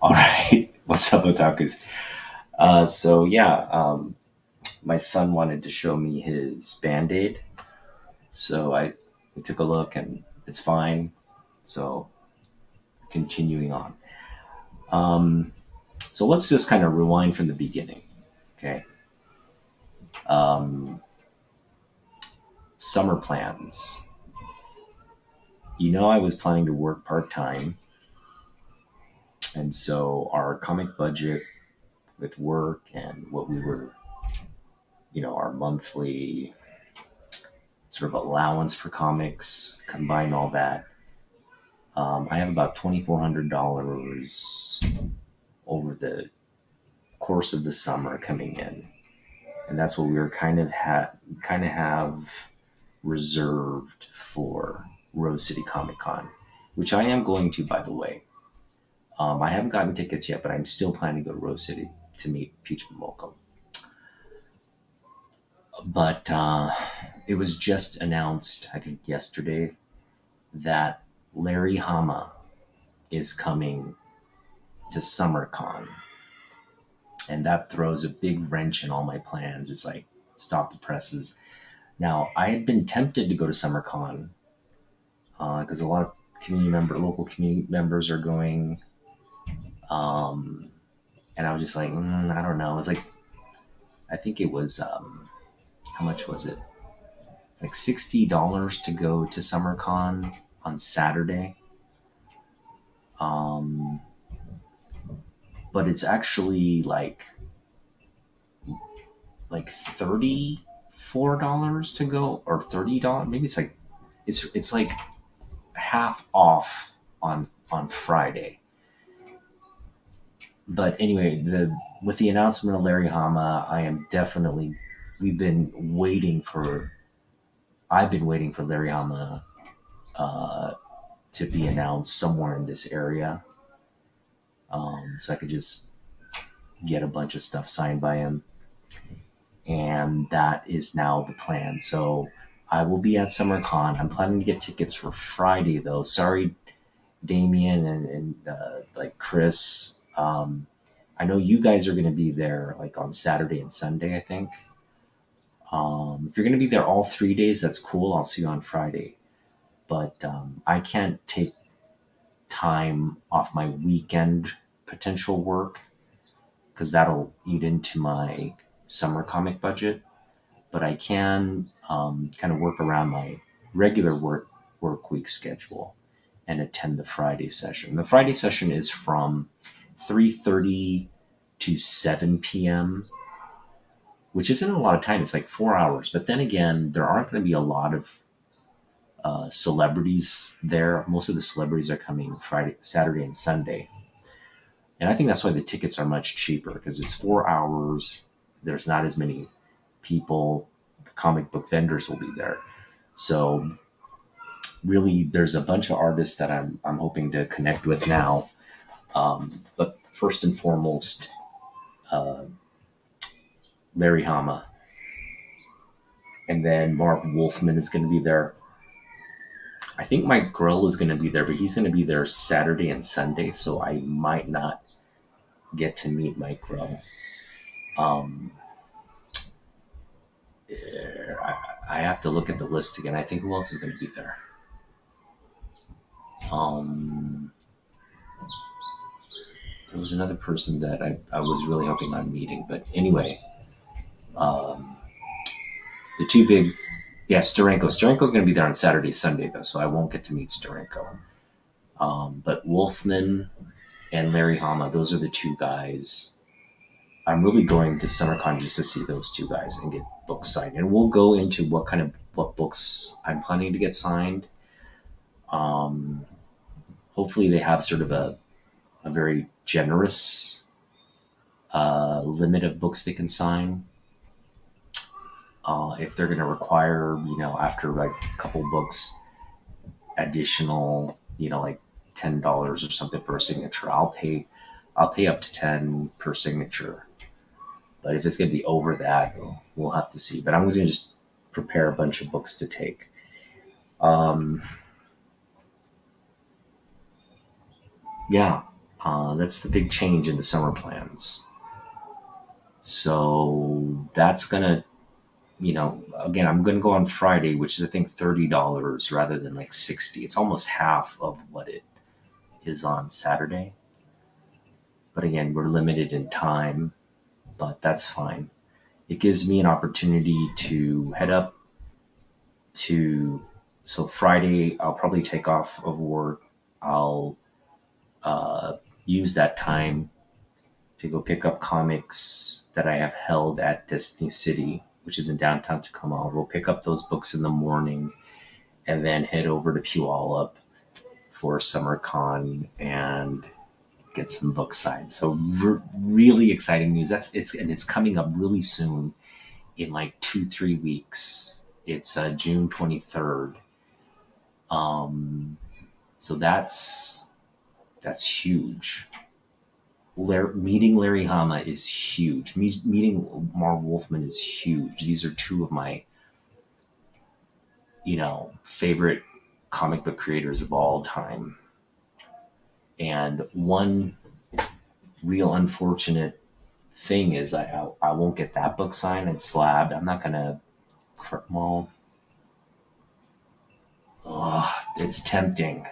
All right. What's up, otakus? So yeah, my son wanted to show me his Band-Aid. So I took a look and it's fine. So continuing on. Um, so let's just kind of rewind from the beginning. Okay. Um, Summer plans. I was planning to work part-time. And so our comic budget with work and what we were, our monthly sort of allowance for comics, combine all that. I have about $2,400 over the course of the summer coming in, and that's what we were kind of have reserved for Rose City Comic Con, which I am going to, by the way. I haven't gotten tickets yet, but I'm still planning to go to Rose City to meet Peach Momoko. But it was just announced, I think yesterday, that Larry Hama is coming to SummerCon, and that throws a big wrench in all my plans. It's like stop the presses. Now, I had been tempted to go to SummerCon because a lot of local community members are going, and I was just like, I don't know. It was like, I think it was how much was it? It's like $60 to go to SummerCon on Saturday. Um, but it's actually like $34 to go, or $30. Maybe it's like half off on Friday. But anyway, the with the announcement of Larry Hama, I am definitely we've been waiting for I've been waiting for Larry Hama uh, to be announced somewhere in this area, so I could just get a bunch of stuff signed by him, and that is now the plan. So I will be at SummerCon. I'm planning to get tickets for Friday, though. Sorry, Damien and like Chris. I know you guys are going to be there like on Saturday and Sunday, I think. If you're going to be there all 3 days, that's cool. I'll see you on Friday. But I can't take time off my weekend potential work because that'll eat into my summer comic budget. But I can kind of work around my regular work week schedule and attend the Friday session. The Friday session is from 3:30 to 7 p.m., which isn't a lot of time. It's like 4 hours. But then again, there aren't going to be a lot of celebrities there. Most of the celebrities are coming Friday, Saturday, and Sunday. And I think that's why the tickets are much cheaper because it's 4 hours. There's not as many people. The comic book vendors will be there. So really, there's a bunch of artists that I'm hoping to connect with now. But first and foremost, uh, Larry Hama, and then Marv Wolfman is going to be there. I think Mike Grill is going to be there, but he's going to be there Saturday and Sunday, so I might not get to meet Mike Grill. Um, I have to look at the list again. I think who else is going to be there? Um, there was another person that I was really hoping on meeting, but anyway, um, the two big, yeah, Sterenko. Sterenko's going to be there on Saturday, Sunday though, so I won't get to meet Sterenko. But Wolfman and Larry Hama, those are the two guys. I'm really going to SummerCon just to see those two guys and get books signed. And we'll go into what books I'm planning to get signed. Um, Hopefully, they have sort of a very generous limit of books they can sign. If they're going to require, after like a couple books, additional, like $10 or something for a signature, I'll pay up to 10 per signature. But if it's going to be over that, we'll have to see. But I'm going to just prepare a bunch of books to take. Um, yeah. That's the big change in the summer plans. So that's gonna, again, I'm gonna go on Friday, which is I think $30 rather than like 60. It's almost half of what it is on Saturday. But again, we're limited in time, but that's fine. It gives me an opportunity to head up to. So Friday, I'll probably take off of work. I'll uh, use that time to go pick up comics that I have held at Destiny City, which is in downtown Tacoma. We'll pick up those books in the morning and then head over to Puyallup for SummerCon and get some books signed. So really exciting news. It's coming up really soon in like 2-3 weeks. It's June 23rd. Um, so that's huge. Meeting Larry Hama is huge. Meeting Marv Wolfman is huge. These are two of my, favorite comic book creators of all time. And one real unfortunate thing is I won't get that book signed and slabbed. I'm not gonna. Well, it's tempting.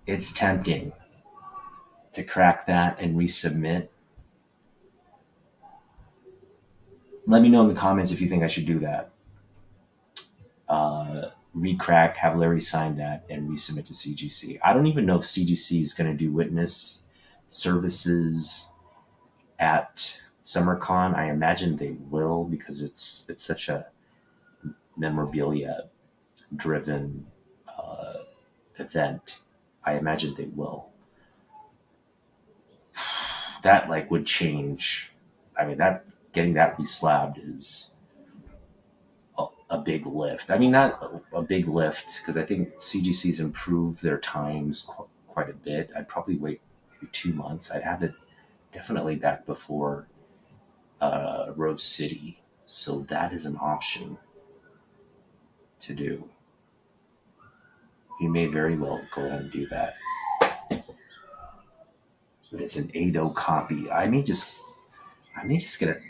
It's tempting to crack that and resubmit. Let me know in the comments if you think I should do that. Recrack, have Larry sign that, and resubmit to CGC. I don't even know if CGC is going to do witness services at SummerCon. I imagine they will because it's such a memorabilia driven event. I imagine they will. That like would change. I mean, that getting that reslabbed is a big lift. I mean, not a big lift because I think CGC's improved their times quite a bit. I'd probably wait 2 months. I'd have it definitely back before Rose City. So that is an option to do. You may very well go ahead and do that. But it's an 8.0 copy. I may just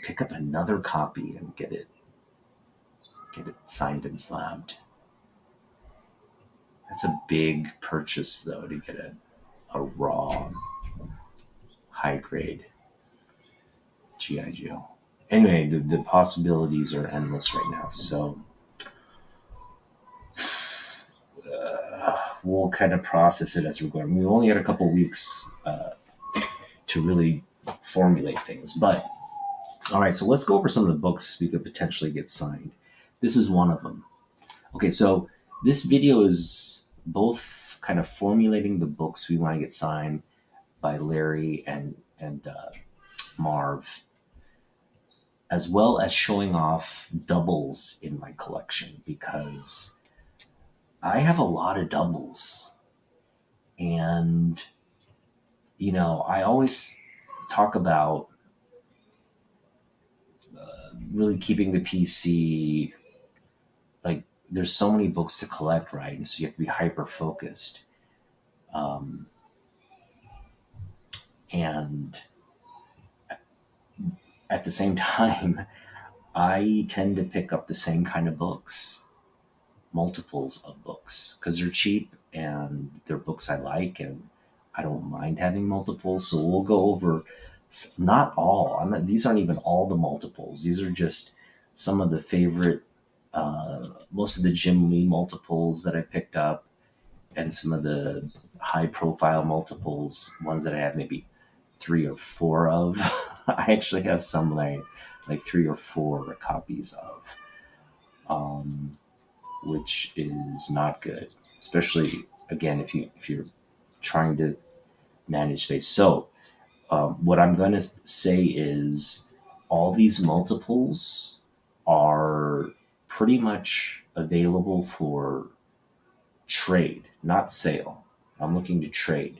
pick up another copy and get it signed and slabbed. That's a big purchase though to get a raw high grade GI Joe. Anyway, the possibilities are endless right now. So we'll kind of process it as we're going. We've only got a couple weeks to really formulate things. But all right, so let's go over some of the books we could potentially get signed. This is one of them. Okay, so this video is both kind of formulating the books we want to get signed by Larry and Marv, as well as showing off doubles in my collection because I have a lot of doubles. And, I always talk about really keeping the PC, like, there's so many books to collect, right? And so you have to be hyper focused. And at the same time, I tend to pick up the same kind of books, multiples of books, because they're cheap and they're books I like, and I don't mind having multiples. So we'll go over not all. These aren't even all the multiples. These are just some of the favorite, most of the Jim Lee multiples that I picked up, and some of the high profile multiples, ones that I have maybe 3 or 4 of. I actually have some like 3 or 4 copies of, which is not good, especially again if you're trying to manage space. So what I'm going to say is all these multiples are pretty much available for trade, not sale. I'm looking to trade.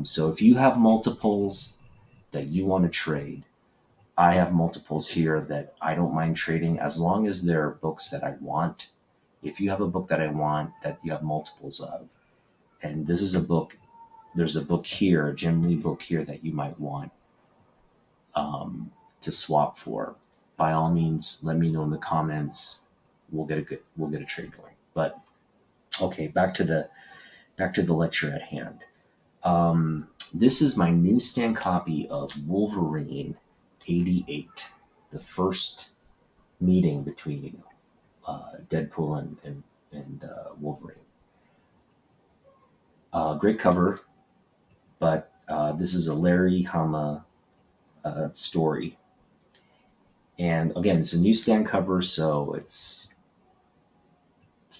So if you have multiples that you want to trade, I have multiples here that I don't mind trading as long as they're books that I want. If you have a book that I want that you have multiples of, and this is a book there's a book here, a Jim Lee book here that you might want to swap for, by all means, let me know in the comments. We'll get a trade going. But okay, back to the lecture at hand. This is my newsstand copy of Wolverine '88, the first meeting between Deadpool and Wolverine. Great cover, but this is a Larry Hama story. And again, it's a newsstand cover, so it's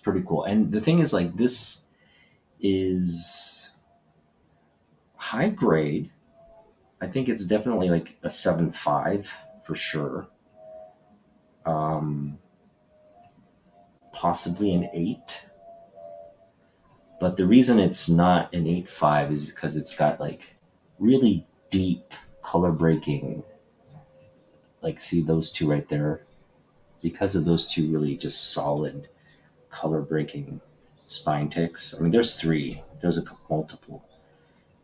pretty cool. And the thing is, like, this is high grade. I think it's definitely like a 7.5 for sure. Um, Possibly an 8. But the reason it's not an 8.5 is because it's got like really deep color breaking. Like, see those two right there? Because of those two really just solid color breaking spine ticks. I mean, there's three, there's a multiple.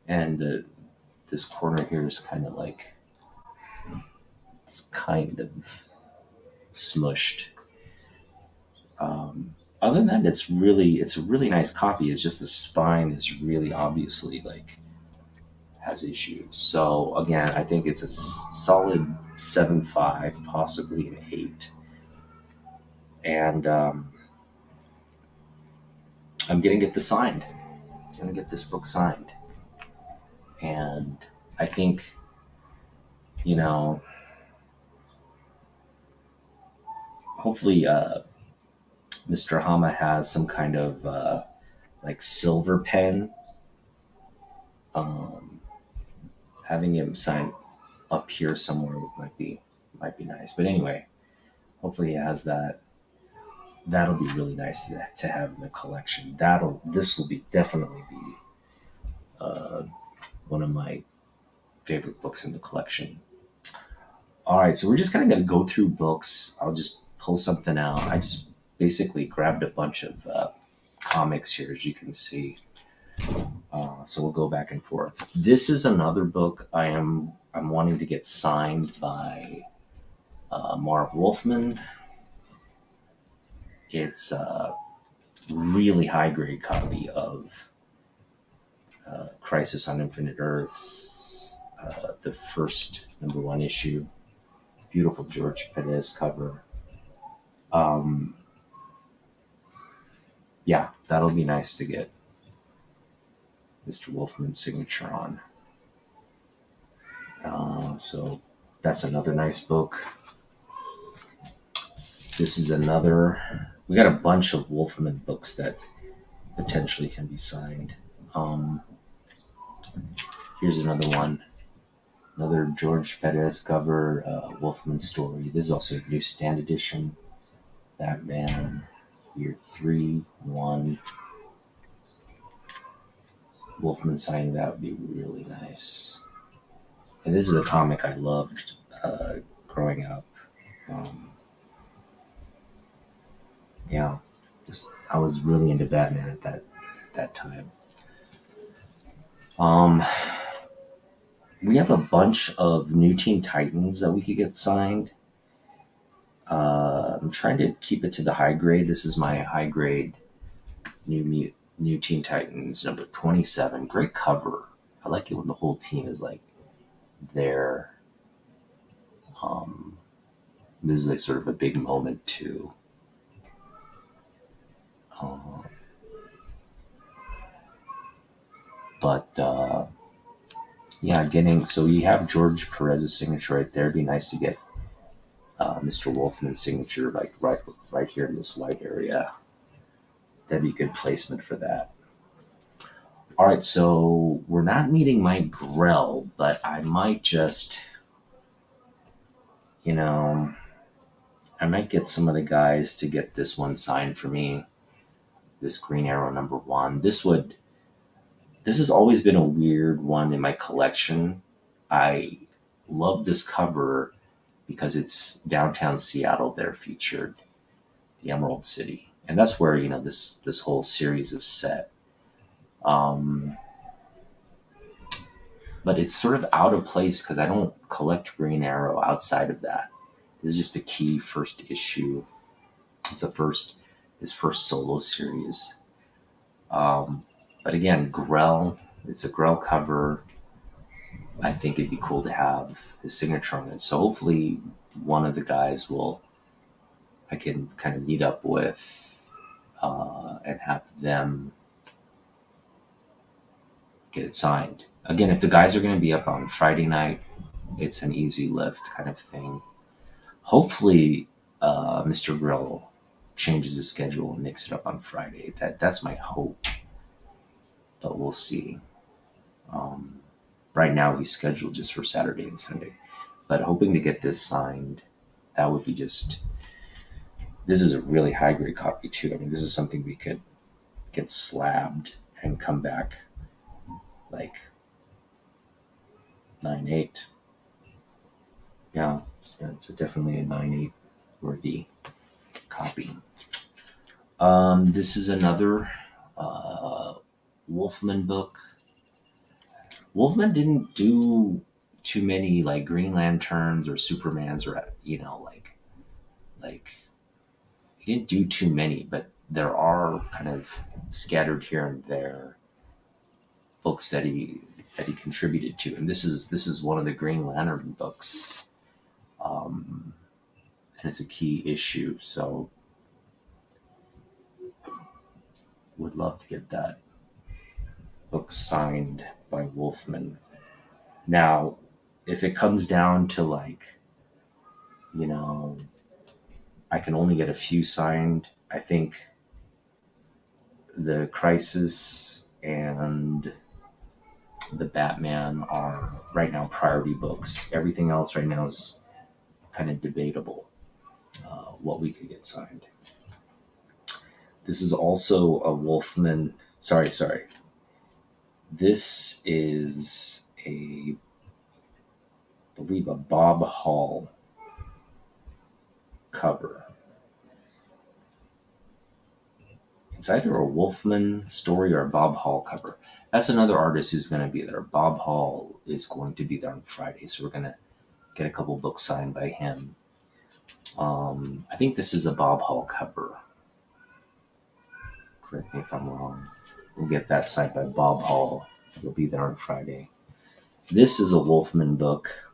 And this corner here is kind of like, it's kind of smushed. Other than that, it's a really nice copy. It's just the spine is really obviously like has issues. So again, I think it's a solid 7.5, possibly an 8. And I'm gonna get this signed. I'm gonna get this book signed, and I think, you know, hopefully Mr. Hama has some kind of like silver pen. Um, Having him sign up here somewhere might be nice. But anyway, hopefully he has that. That'll be really nice to have in the collection. This will be definitely be uh, one of my favorite books in the collection. All right, so we're just kind of going to go through books. I'll just pull something out. I just basically grabbed a bunch of comics here, as you can see. So we'll go back and forth. This is another book I'm wanting to get signed by Marv Wolfman. It's a really high grade copy of Crisis on Infinite Earths, the first #1 issue. Beautiful George Perez cover. Um, yeah, that'll be nice to get Mr. Wolfman's signature on. So that's another nice book. This is another. We got a bunch of Wolfman books that potentially can be signed. Here's another one. Another George Perez cover, Wolfman story. This is also a newsstand edition. Batman, Year 3, 1. Wolfman signing that would be really nice. And this is a comic I loved growing up. Yeah, I was really into Batman at that time. We have a bunch of new Teen Titans that we could get signed. I'm trying to keep it to the high grade. This is my high grade new Teen Titans number 27. Great cover. I like it when the whole team is like there. This is like sort of a big moment too. But yeah, so you have George Perez's signature right there. It'd be nice to get Mr. Wolfman's signature like right here in this white area. That'd be good placement for that. All right, so we're not meeting Mike Grell, but I might just, I might get some of the guys to get this one signed for me. This Green Arrow #1. This has always been a weird one in my collection. I love this cover because it's downtown Seattle there featured, the Emerald City. And that's where, this whole series is set. but it's sort of out of place because I don't collect Green Arrow outside of that. This is just a key first issue. It's his first solo series. But again, Grell. It's a Grell cover. I think it'd be cool to have his signature on it. So hopefully, one of the guys I can kind of meet up with and have them get it signed. Again, if the guys are going to be up on Friday night, it's an easy lift kind of thing. Hopefully, Mr. Grill changes his schedule and makes it up on Friday. That's my hope, but we'll see. Right now, he's scheduled just for Saturday and Sunday, but hoping to get this signed. That would be just. This is a really high grade copy too. I mean, this is something we could get slabbed and come back like 9.8. Yeah, it's definitely a 9.8 worthy copy. This is another Wolfman book. Wolfman didn't do too many like Green Lanterns or Supermans or like he didn't do too many, but there are kind of scattered here and there books that he contributed to, and this is one of the Green Lantern books, and it's a key issue. So would love to get that book signed by Wolfman. Now, if it comes down to I can only get a few signed. I think the Crisis and the Batman are right now priority books. Everything else right now is kind of debatable what we could get signed. This is also a Wolfman. Sorry. This is I believe a Bob Hall cover. It's either a Wolfman story or a Bob Hall cover. That's another artist who's going to be there. Bob Hall is going to be there on Friday, so we're going to get a couple books signed by him. I think this is a Bob Hall cover. Correct me if I'm wrong. We'll get that signed by Bob Hall. He'll be there on Friday. This is a Wolfman book,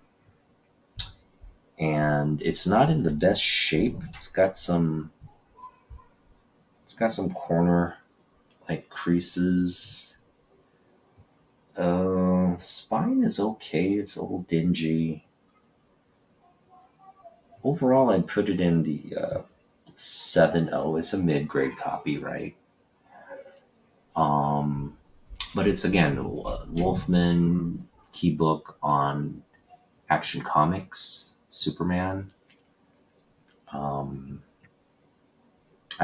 and it's not in the best shape. It's got some corner like creases. Spine is okay. It's a little dingy. Overall, I'd put it in the 7.0. It's a mid-grade copy, right? But it's again Wolfman key book on Action Comics, Superman. I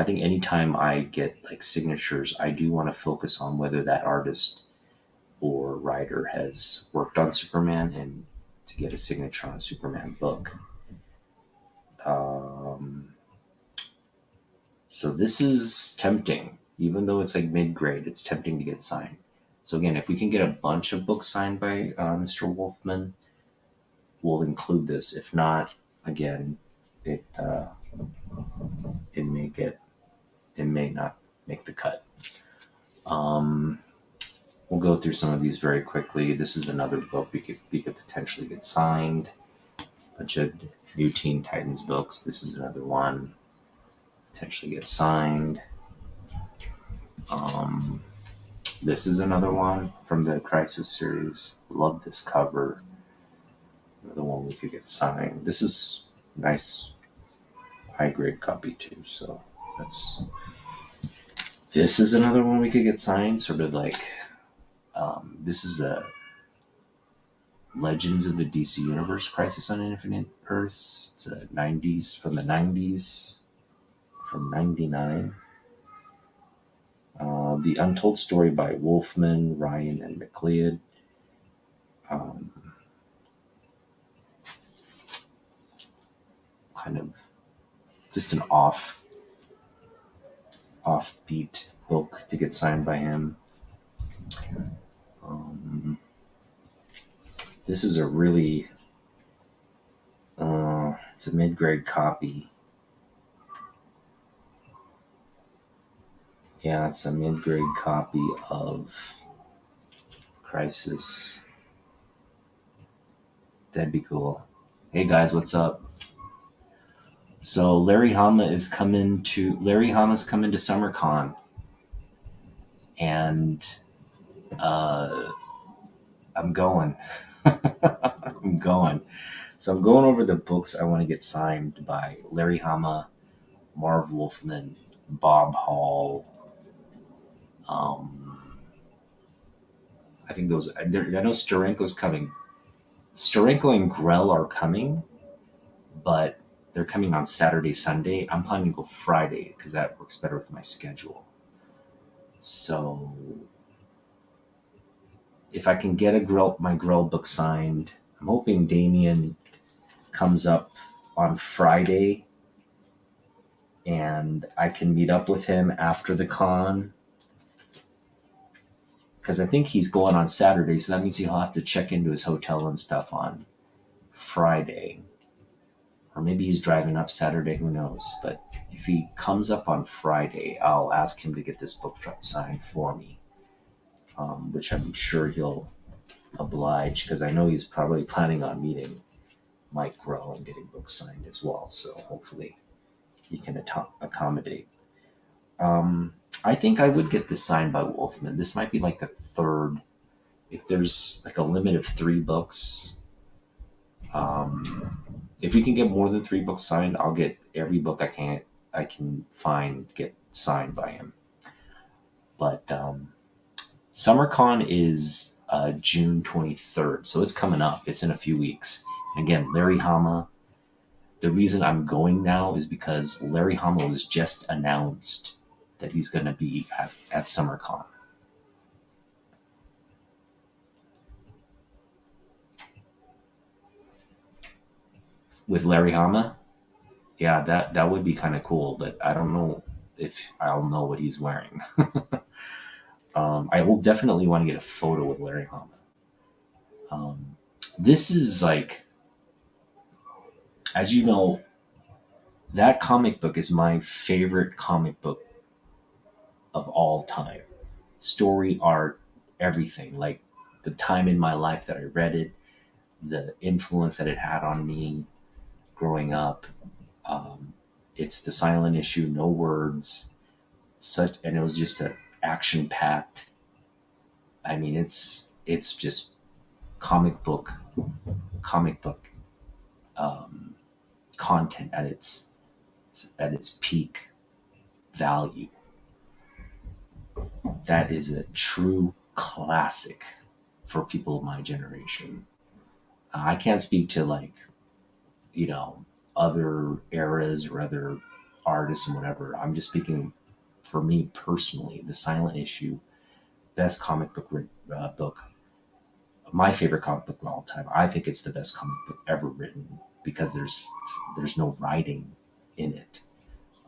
think anytime I get like signatures, I do want to focus on whether that artist or writer has worked on Superman and to get a signature on a Superman book. So this is tempting, even though it's like mid-grade, it's tempting to get signed. So again, if we can get a bunch of books signed by Mr. Wolfman, we'll include this. If not, again, it may not make the cut. We'll go through some of these very quickly. This is another book we could potentially get signed. A bunch of new Teen Titans books. This is another one potentially get signed. This is another one from the Crisis series. Love this cover. Another one we could get signed. This is nice high grade copy too. So this is another one we could get signed. Sort of like this is a Legends of the DC Universe Crisis on Infinite Earths. It's a 90s from the 90s from 99. The Untold Story by Wolfman, Ryan, and McLeod. Kind of just an offbeat book to get signed by him. This is a really, it's a mid-grade copy. Yeah, it's a mid-grade copy of Crisis. That'd be cool. Hey guys, what's up? So Larry Hama's coming to SummerCon, and uh, I'm going. I'm going. So I'm going over the books I want to get signed by Larry Hama, Marv Wolfman, Bob Hall. Um, I think those. I know Sterenko's coming. Sterenko and Grell are coming, but they're coming on Saturday, Sunday. I'm planning to go Friday because that works better with my schedule. So if I can get my Grell book signed, I'm hoping Damien comes up on Friday and I can meet up with him after the con because I think he's going on Saturday, so that means he'll have to check into his hotel and stuff on Friday. Or maybe he's driving up Saturday, who knows. But if he comes up on Friday, I'll ask him to get this book signed for me, which I'm sure he'll oblige because I know he's probably planning on meeting Mike Grow and getting books signed as well. So hopefully he can accommodate. I think I would get this signed by Wolfman. This might be like the third. If there's like a limit of 3 books, if we can get more than 3 books signed, I'll get every book I can find get signed by him. But SummerCon is June 23rd, so it's coming up. It's in a few weeks. Again, Larry Hama. The reason I'm going now is because Larry Hama was just announced that he's going to be at SummerCon. With Larry Hama, yeah, that would be kind of cool, but I don't know if I'll know what he's wearing. I will definitely want to get a photo with Larry Hama. This is like, as you know, that comic book is my favorite comic book of all time. Story, art, everything. Like the time in my life that I read it, the influence that it had on me growing up. Um, it's the silent issue, no words, and it was just an action packed. I mean, it's just comic book comic book um, content at its peak value. That is a true classic for people of my generation. I can't speak to like, you know, other eras or other artists and whatever. I'm just speaking for me personally. The Silent Issue, best comic book, my favorite comic book of all time. I think it's the best comic book ever written because there's no writing in it,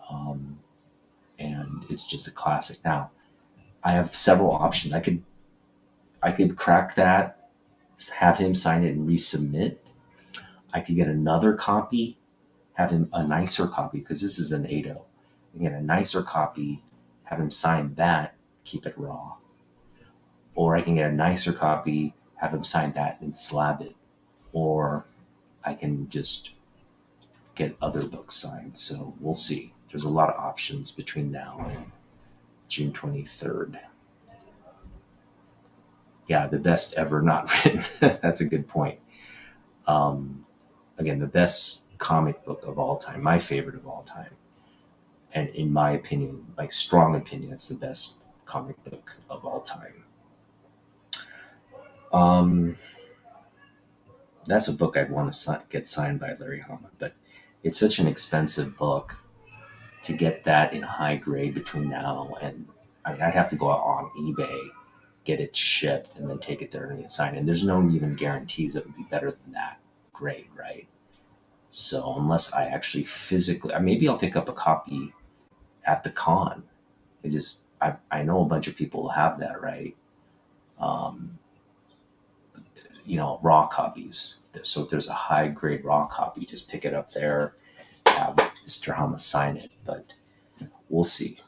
um, and it's just a classic. Now I have several options. I could crack that, have him sign it and resubmit. I could get another copy, have him a nicer copy because this is an 8.0. Get a nicer copy, have him sign that, keep it raw. Or I can get a nicer copy, have him sign that and slab it. Or I can just get other books signed. So we'll see. There's a lot of options between now and June 23rd. Yeah, the best ever not written. That's a good point. Um, Again, the best comic book of all time, my favorite of all time. And in my opinion, like strong opinion, it's the best comic book of all time. Um, that's a book I'd want to get signed by Larry Hama, but it's such an expensive book to get that in high grade between now and I mean, I'd have to go out on eBay, get it shipped, and then take it there and get signed. And there's no even guarantees it would be better than that grade, right? So unless I actually physically, maybe I'll pick up a copy at the con. I know a bunch of people have that, right? Um, raw copies. So if there's a high grade raw copy, just pick it up there, have Mr. Hama sign it. But we'll see.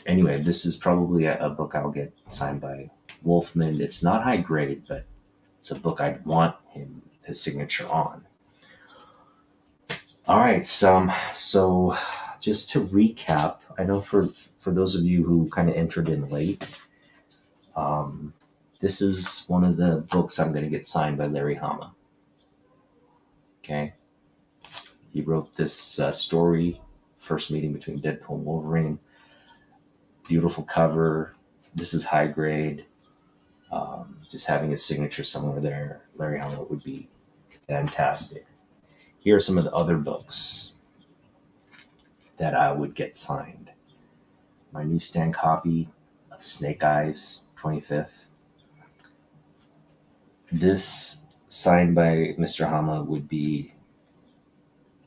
Anyway, this is probably a book I'll get signed by Wolfman. It's not high grade, but it's a book I'd want his signature on. All right, so just to recap, I know for those of you who kind of entered in late, this is one of the books I'm going to get signed by Larry Hama. Okay, he wrote this story, first meeting between Deadpool and Wolverine. Beautiful cover. This is high grade. Just having his signature somewhere there, Larry Hama, would be fantastic. Here are some of the other books that I would get signed. My newsstand copy of Snake Eyes, 25th. This signed by Mr. Hama would be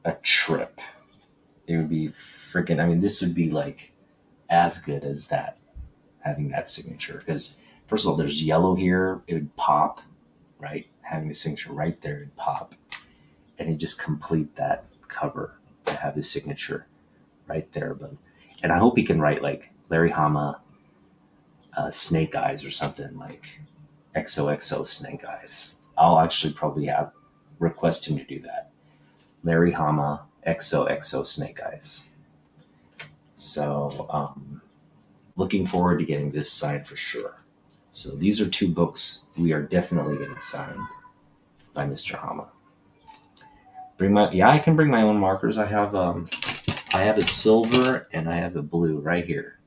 a trip. It would be freaking, this would be like as good as that, having that signature. Because, first of all, there's yellow here. It would pop, right? Having the signature right there would pop. And it just complete that cover to have his signature right there. And I hope he can write like Larry Hama, Snake Eyes or something, like XOXO Snake Eyes. I'll actually probably request him to do that. Larry Hama, XOXO Snake Eyes. So looking forward to getting this signed for sure. So these are two books we are definitely getting signed by Mr. Hama. I can bring my own markers. I have a silver and I have a blue right here.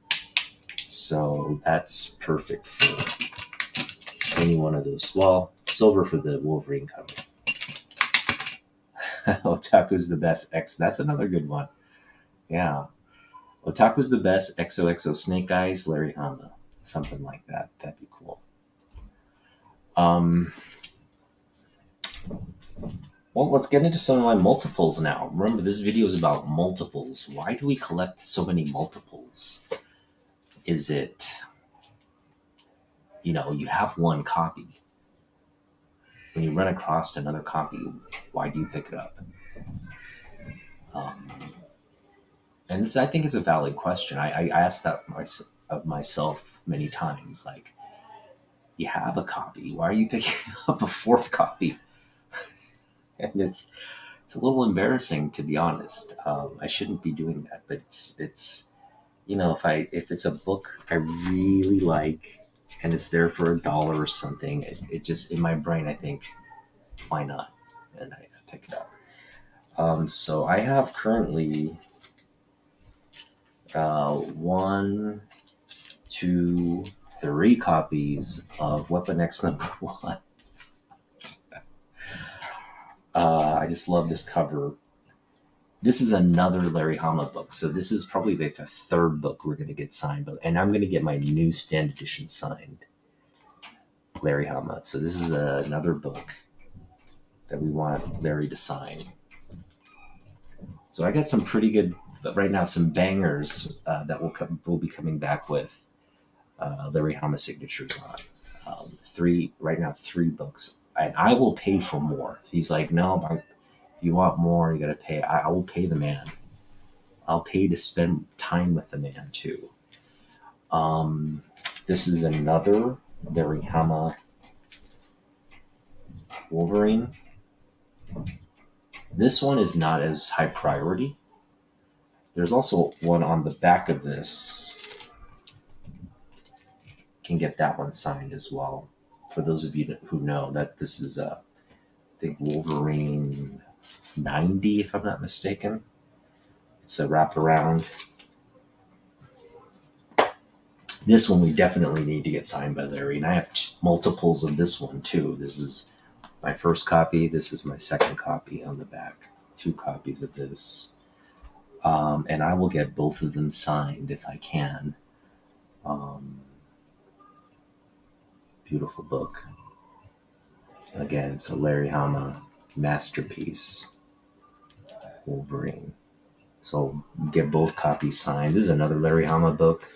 So that's perfect for any one of those. Well, silver for the Wolverine cover. Otaku's the best that's another good one. Yeah. Otaku's the best, XOXO Snake Eyes, Larry Hama. Something like that. That'd be cool. Well, let's get into some of my multiples now. Remember, this video is about multiples. Why do we collect so many multiples? Is it, you have one copy. When you run across another copy, why do you pick it up? And this, I think, is a valid question. I asked that of myself many times. Like, you have a copy. Why are you picking up a fourth copy? And it's a little embarrassing, to be honest. I shouldn't be doing that, but it's if it's a book I really like and it's there for $1 or something, it just, in my brain, I think, why not? And I pick it up. So I have currently 1, 2, 3 copies of Weapon X #1. I just love this cover. This is another Larry Hama book. So this is probably the third book we're going to get signed. And I'm going to get my newsstand edition signed. Larry Hama. So this is another book that we want Larry to sign. So I got some pretty good, but right now, some bangers that we'll be coming back with Larry Hama signatures on. 3 books. And I will pay for more. He's like, no, if you want more, you got to pay. I will pay the man. I'll pay to spend time with the man too. This is another Larry Hama Wolverine. This one is not as high priority. There's also one on the back of this. Can get that one signed as well. For those of you who know that this is, I think, Wolverine 90, if I'm not mistaken. It's a wraparound. This one we definitely need to get signed by Larry, and I have multiples of this one too. This is my first copy. This is my second copy on the back. 2 copies of this. And I will get both of them signed if I can. Beautiful book. Again, it's a Larry Hama masterpiece, Wolverine. So get both copies signed. This is another Larry Hama book.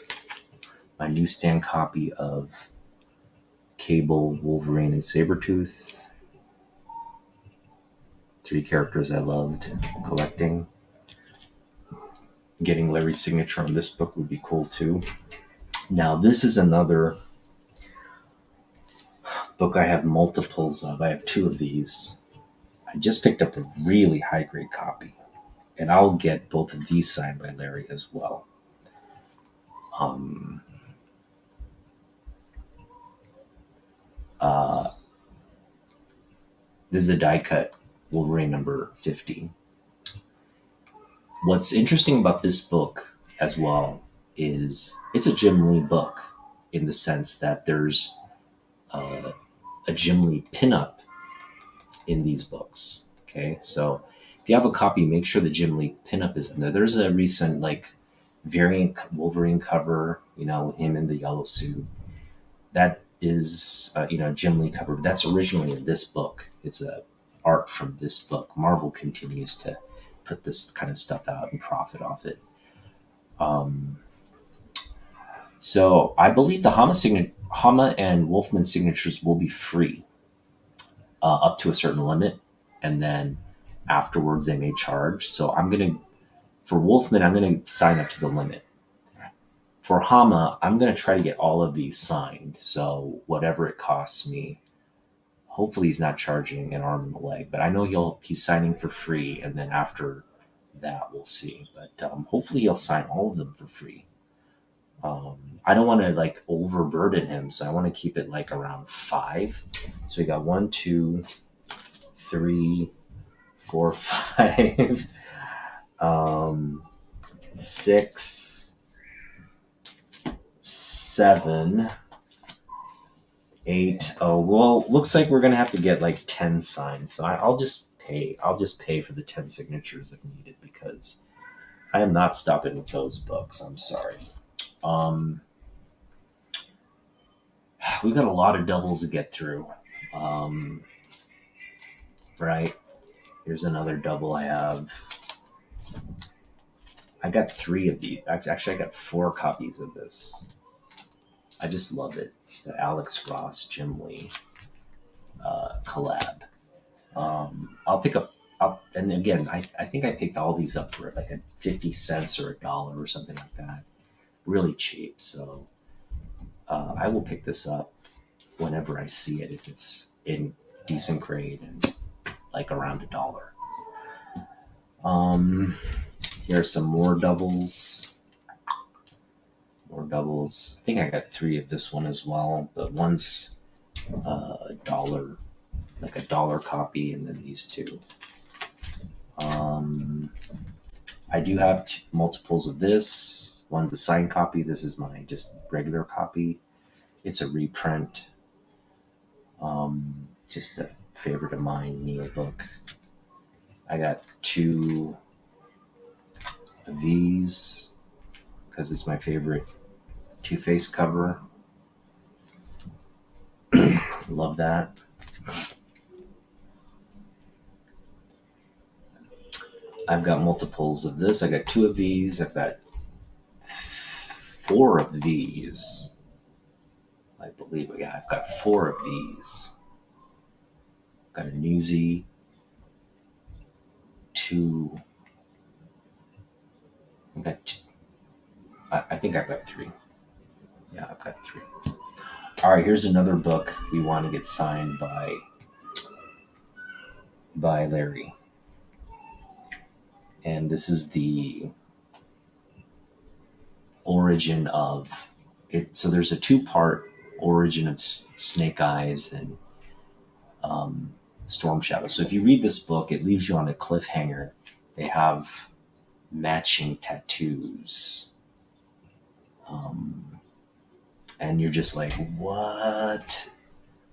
My newsstand copy of Cable, Wolverine, and Sabretooth. three characters I loved collecting. Getting Larry's signature on this book would be cool too. Now, this is another book I have multiples of. I have two of these. I just picked up a really high grade copy, and I'll get both of these signed by Larry as well. Um, uh, this is the die cut Wolverine number 50. What's interesting about this book as well is it's a Jim Lee book in the sense that there's a Jim Lee pinup in these books. Okay, so if you have a copy, make sure the Jim Lee pinup is in there. There's a recent like variant Wolverine cover, him in the yellow suit. That is, Jim Lee cover. That's originally in this book. It's a art from this book. Marvel continues to put this kind of stuff out and profit off it. So I believe the Hama and Wolfman signatures will be free up to a certain limit, and then afterwards they may charge. So for Wolfman, I'm gonna sign up to the limit. For Hama, I'm gonna try to get all of these signed. So whatever it costs me, hopefully he's not charging an arm and a leg, but I know he's signing for free, and then after that we'll see. But hopefully he'll sign all of them for free. I don't want to like overburden him, so I want to keep it like around 5. So we got 1, 2, 3, 4, 5, 6, 7, 8. Oh well, looks like we're gonna have to get like 10 signed. So I'll just pay. I'll just pay for the 10 signatures if needed because I am not stopping with those books. I'm sorry. We've got a lot of doubles to get through. Right. Here's another double I have. I got 3 of these. Actually, I got 4 copies of this. I just love it. It's the Alex Ross Jim Lee collab. I'll pick up, and again, I think I picked all these up for like 50 cents or $1 or something like that. Really cheap. So I will pick this up whenever I see it if it's in decent grade and like around $1. Here are some more doubles. I think I got 3 of this one as well, but one's $1, like $1 copy, and then these 2. I do have multiples of this. One's a signed copy. This is my just regular copy. It's a reprint. Just a favorite of mine, Neil book. I got 2 of these because it's my favorite Two-Face cover. Love that. I've got multiples of this. I got 2 of these. I've got 4 of these. I believe, yeah, I've got 4 of these. Got a Newsy, 2. I think I've got 3. Yeah, I've got 3. All right, here's another book we want to get signed by Larry. And this is the origin of it. So there's a 2-part origin of Snake Eyes and Storm Shadow. So if you read this book, it leaves you on a cliffhanger. They have matching tattoos. And you're just like, what?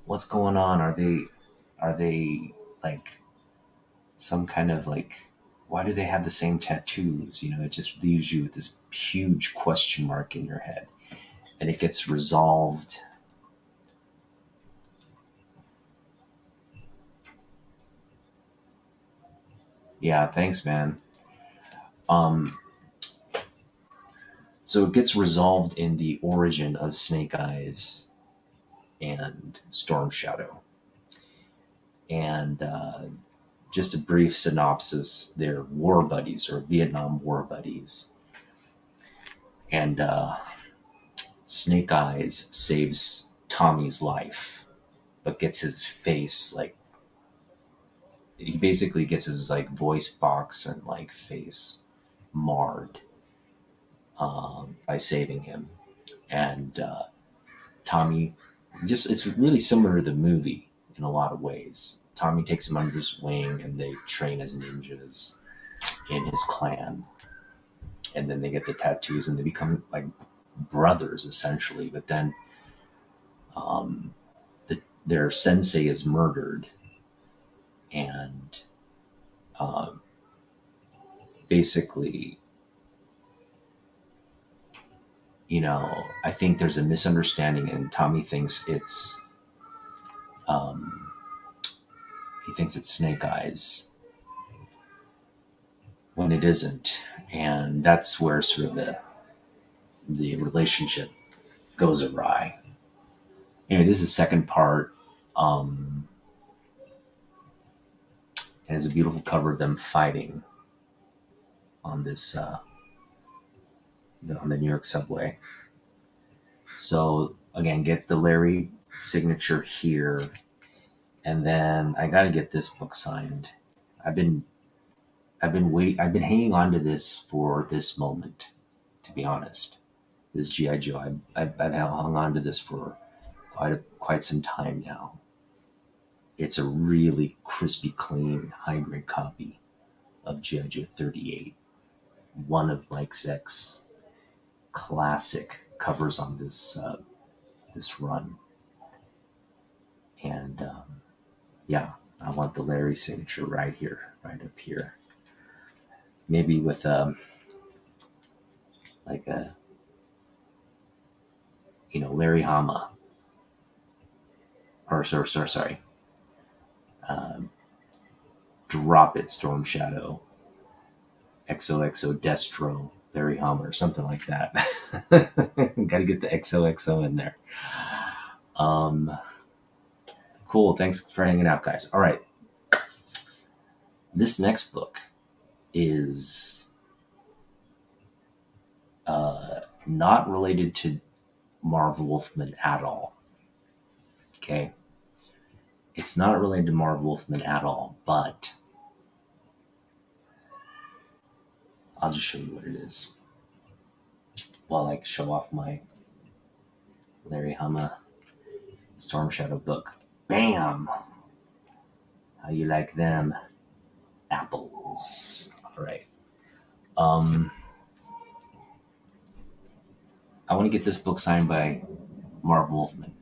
What's going on? Are they like some kind of like, why do they have the same tattoos? It just leaves you with this huge question mark in your head. And it gets resolved. Yeah, thanks, man. So it gets resolved in the origin of Snake Eyes and Storm Shadow. And just a brief synopsis. They're war buddies or Vietnam War buddies. And Snake Eyes saves Tommy's life, but gets his face like he basically gets his like voice box and like face marred by saving him. And Tommy just it's really similar to the movie in a lot of ways. Tommy takes him under his wing and they train as ninjas in his clan. And then they get the tattoos and they become like brothers essentially. But then um, their sensei is murdered, and um, basically, I think there's a misunderstanding, and Tommy thinks um, he thinks it's Snake Eyes when it isn't, and that's where sort of the relationship goes awry. Anyway, this is the second part. Um, and it's a beautiful cover of them fighting on this on the New York subway. So again, get the Larry signature here, and then I got to get this book signed. I've been I've been hanging on to this for this moment, to be honest. This GI Joe, I've hung on to this for quite some time now. It's a really crispy, clean, high grade copy of GI Joe 38, one of Mike Zeck's classic covers on this run. And yeah, I want the Larry signature right here, right up here. Maybe with like a Larry Hama, or sorry, um, Drop It Storm Shadow, XOXO Destro, Larry Hama, or something like that. Got to get the XOXO in there. Um, cool. Thanks for hanging out, guys. All right. This next book is not related to Marv Wolfman at all. Okay. It's not related to Marv Wolfman at all, but I'll just show you what it is while I show off my Larry Hama Storm Shadow book. Bam! How you like them apples? All right. I want to get this book signed by Marv Wolfman.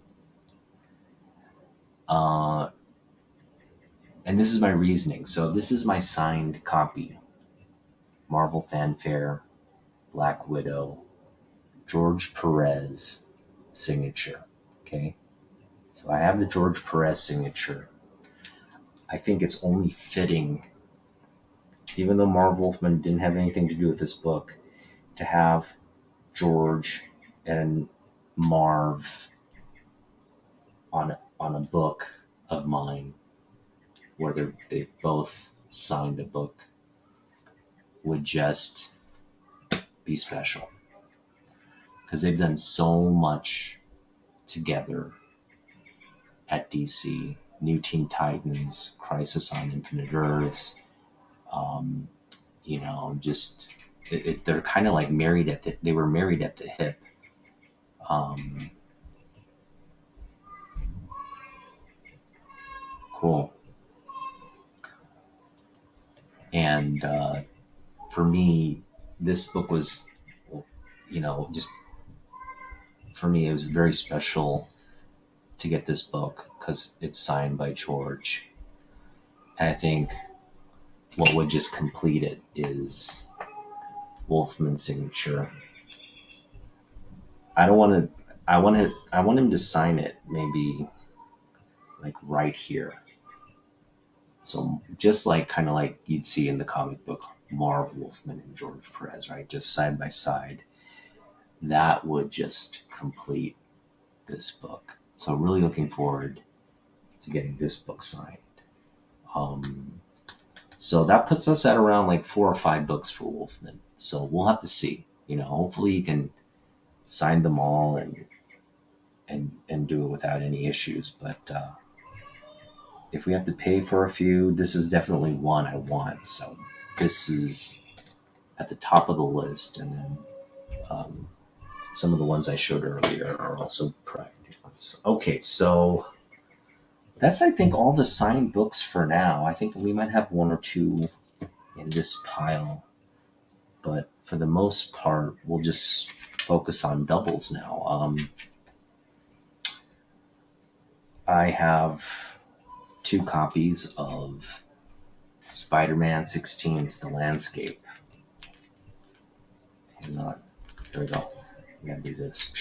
And this is my reasoning. So this is my signed copy. Marvel Fanfare, Black Widow, George Perez signature. Okay. So I have the George Perez signature. I think it's only fitting, even though Marv Wolfman didn't have anything to do with this book, to have George and Marv on a book of mine where they both signed a book would just be special, because they've done so much together at DC. New Teen Titans, Crisis on Infinite Earths, just they're kind of like they were married at the hip. Cool. And for me, this book was, just for me, it was very special to get this book because it's signed by George. And I think what would just complete it is Wolfman's signature. I don't want to. I want him to sign it maybe like right here. So just like kind of like you'd see in the comic book, Marv Wolfman and George Perez, right? Just side by side. That would just complete this book. So really looking forward to getting this book signed. Um, So that puts us at around like 4 or 5 books for Wolfman. So we'll have to see. Hopefully you can sign them all and do it without any issues. But if we have to pay for a few, this is definitely one I want. So this is at the top of the list, and then some of the ones I showed earlier are also priority ones. Okay, so that's, I think, all the signed books for now. I think we might have one or two in this pile, but for the most part, we'll just focus on doubles now. I have 2 copies of Spider-Man 16's The Landscape. Hang on. Here we go. I'm going to do this.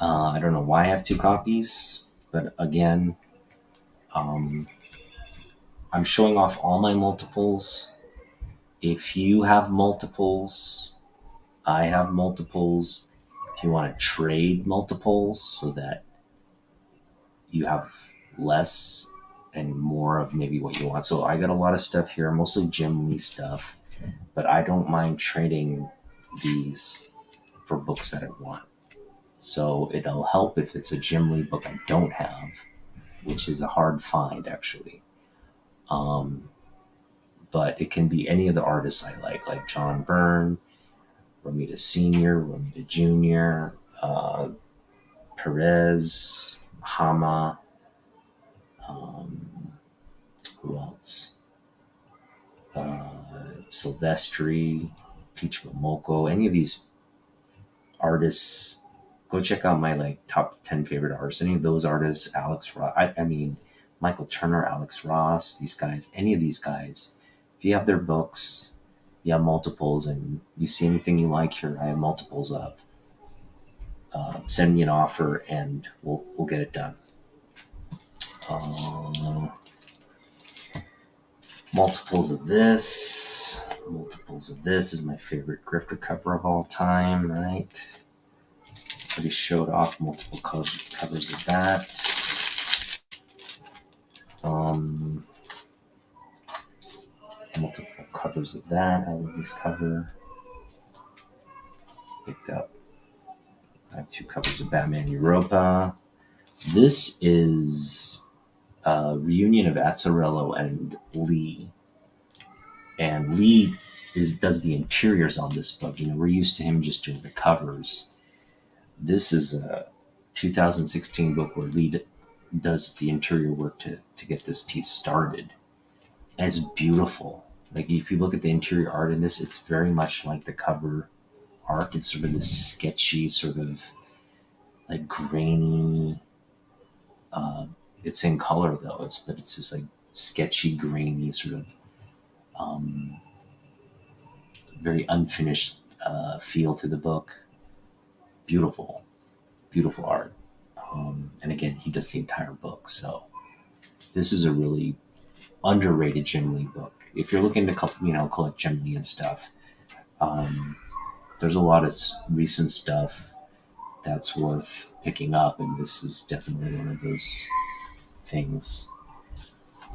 I don't know why I have 2 copies, but again, I'm showing off all my multiples. If you have multiples, I have multiples. If you want to trade multiples so that you have less and more of maybe what you want. So I got a lot of stuff here, mostly Jim Lee stuff, but I don't mind trading these for books that I want. So it'll help if it's a Jim Lee book I don't have, which is a hard find actually. But it can be any of the artists I like John Byrne, Romita Sr., Romita Jr., Perez, Hama, who else? Silvestri, Peach Momoko, any of these artists. Go check out my top 10 favorite artists. Any of those artists, Alex Ross, I mean, Michael Turner, Alex Ross, these guys, any of these guys, if you have their books, you have multiples, and you see anything you like here, I have multiples of. Send me an offer, and we'll get it done. Multiples of this. Multiples of this is my favorite grifter cover of all time, right? Already showed off multiple covers of that. Multiple covers of that. I love this cover. Picked up. I have 2 covers of Batman Europa. This is a reunion of Azzarello and Lee. And Lee does the interiors on this book. We're used to him just doing the covers. This is a 2016 book where Lee does the interior work to get this piece started. And it's beautiful. Like, if you look at the interior art in this, it's very much like the cover art. It's sort of this sketchy, sort of like grainy. It's in color though. But it's this like sketchy, grainy sort of very unfinished feel to the book. Beautiful, beautiful art. And again, he does the entire book. So this is a really underrated Jim Lee book. If you're looking to collect Jim Lee and stuff, there's a lot of recent stuff that's worth picking up, and this is definitely one of those things.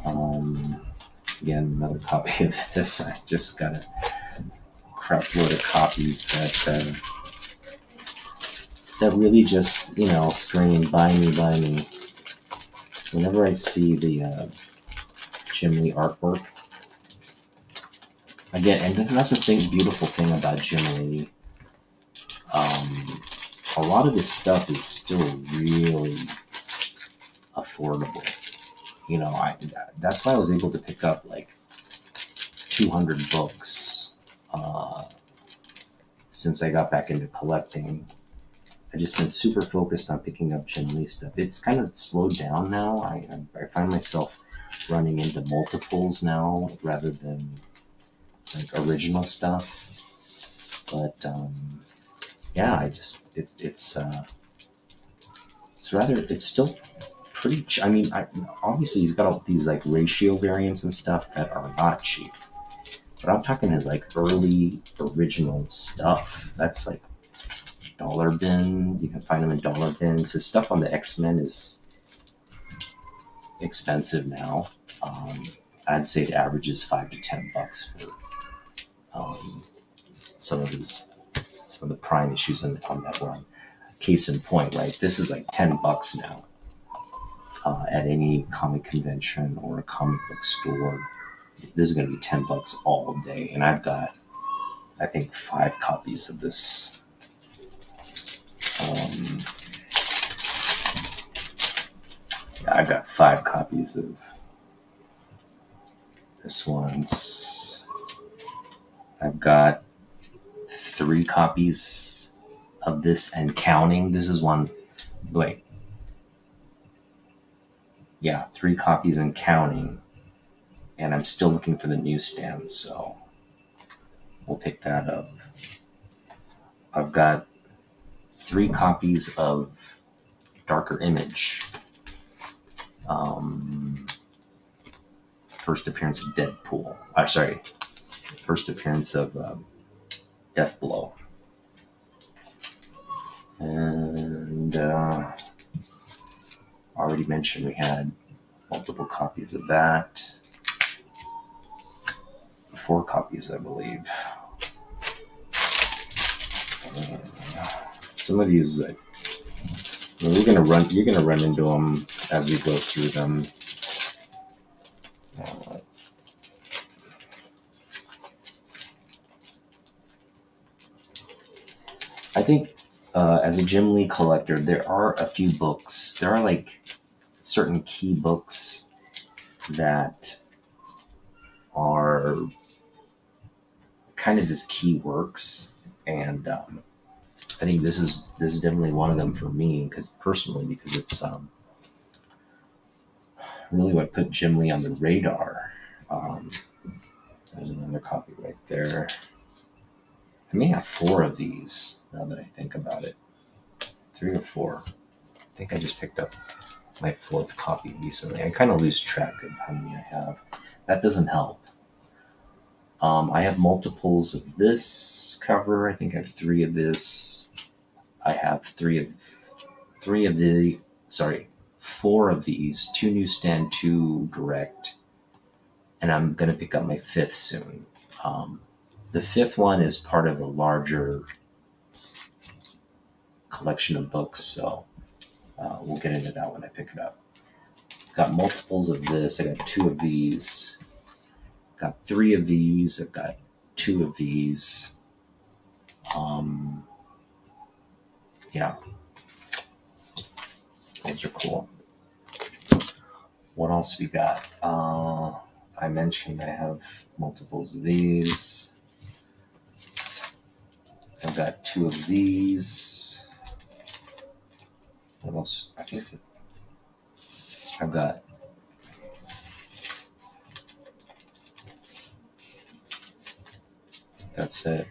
Again, another copy of this. I just got a crap load of copies that really just scream buy me. Whenever I see the Jim Lee artwork, again, and that's the beautiful thing about Jim Lee. A lot of his stuff is still really affordable. That's why I was able to pick up like 200 books since I got back into collecting. I've just been super focused on picking up Jim Lee stuff. It's kind of slowed down now. I find myself running into multiples now rather than like original stuff. But yeah, it's still pretty. Obviously he's got all these like ratio variants and stuff that are not cheap. But I'm talking his like early original stuff. That's like dollar bin. You can find them in dollar bins. His stuff on the X-Men is expensive now. I'd say it averages $5 to $10 for some of the prime issues on that one. Case in point, right? This is like $10 now at any comic convention or a comic book store. This is going to be $10 all day, and I've got, I think, 5 copies of this. Yeah, I've got 5 copies of this one's. I've got 3 copies of this and counting. This is one. Wait. Yeah, 3 copies and counting. And I'm still looking for the newsstand, so we'll pick that up. I've got 3 copies of Darker Image. First appearance of Deadpool. First appearance of Death Blow. And already mentioned we had multiple copies of that. 4 copies, I believe. Some of these, you're gonna run into them as we go through them. I think as a Jim Lee collector, there are a few books. There are like certain key books that are kind of his key works, and I think this is definitely one of them for me because it's really what put Jim Lee on the radar. There's another copy right there. I may have 4 of these now that I think about it. 3 or 4. I think I just picked up my 4th copy recently. I kind of lose track of how many I have. That doesn't help. I have multiples of this cover. I think I have 3 of this. I have 4 of these, 2 newsstand, 2 direct, and I'm going to pick up my 5th soon. The 5th one is part of a larger collection of books, so we'll get into that when I pick it up. Got multiples of this. I got 2 of these. Got 3 of these. I've got 2 of these. Yeah. Those are cool. What else we got? I mentioned I have multiples of these. I've got 2 of these. What else? I think I've got that's it.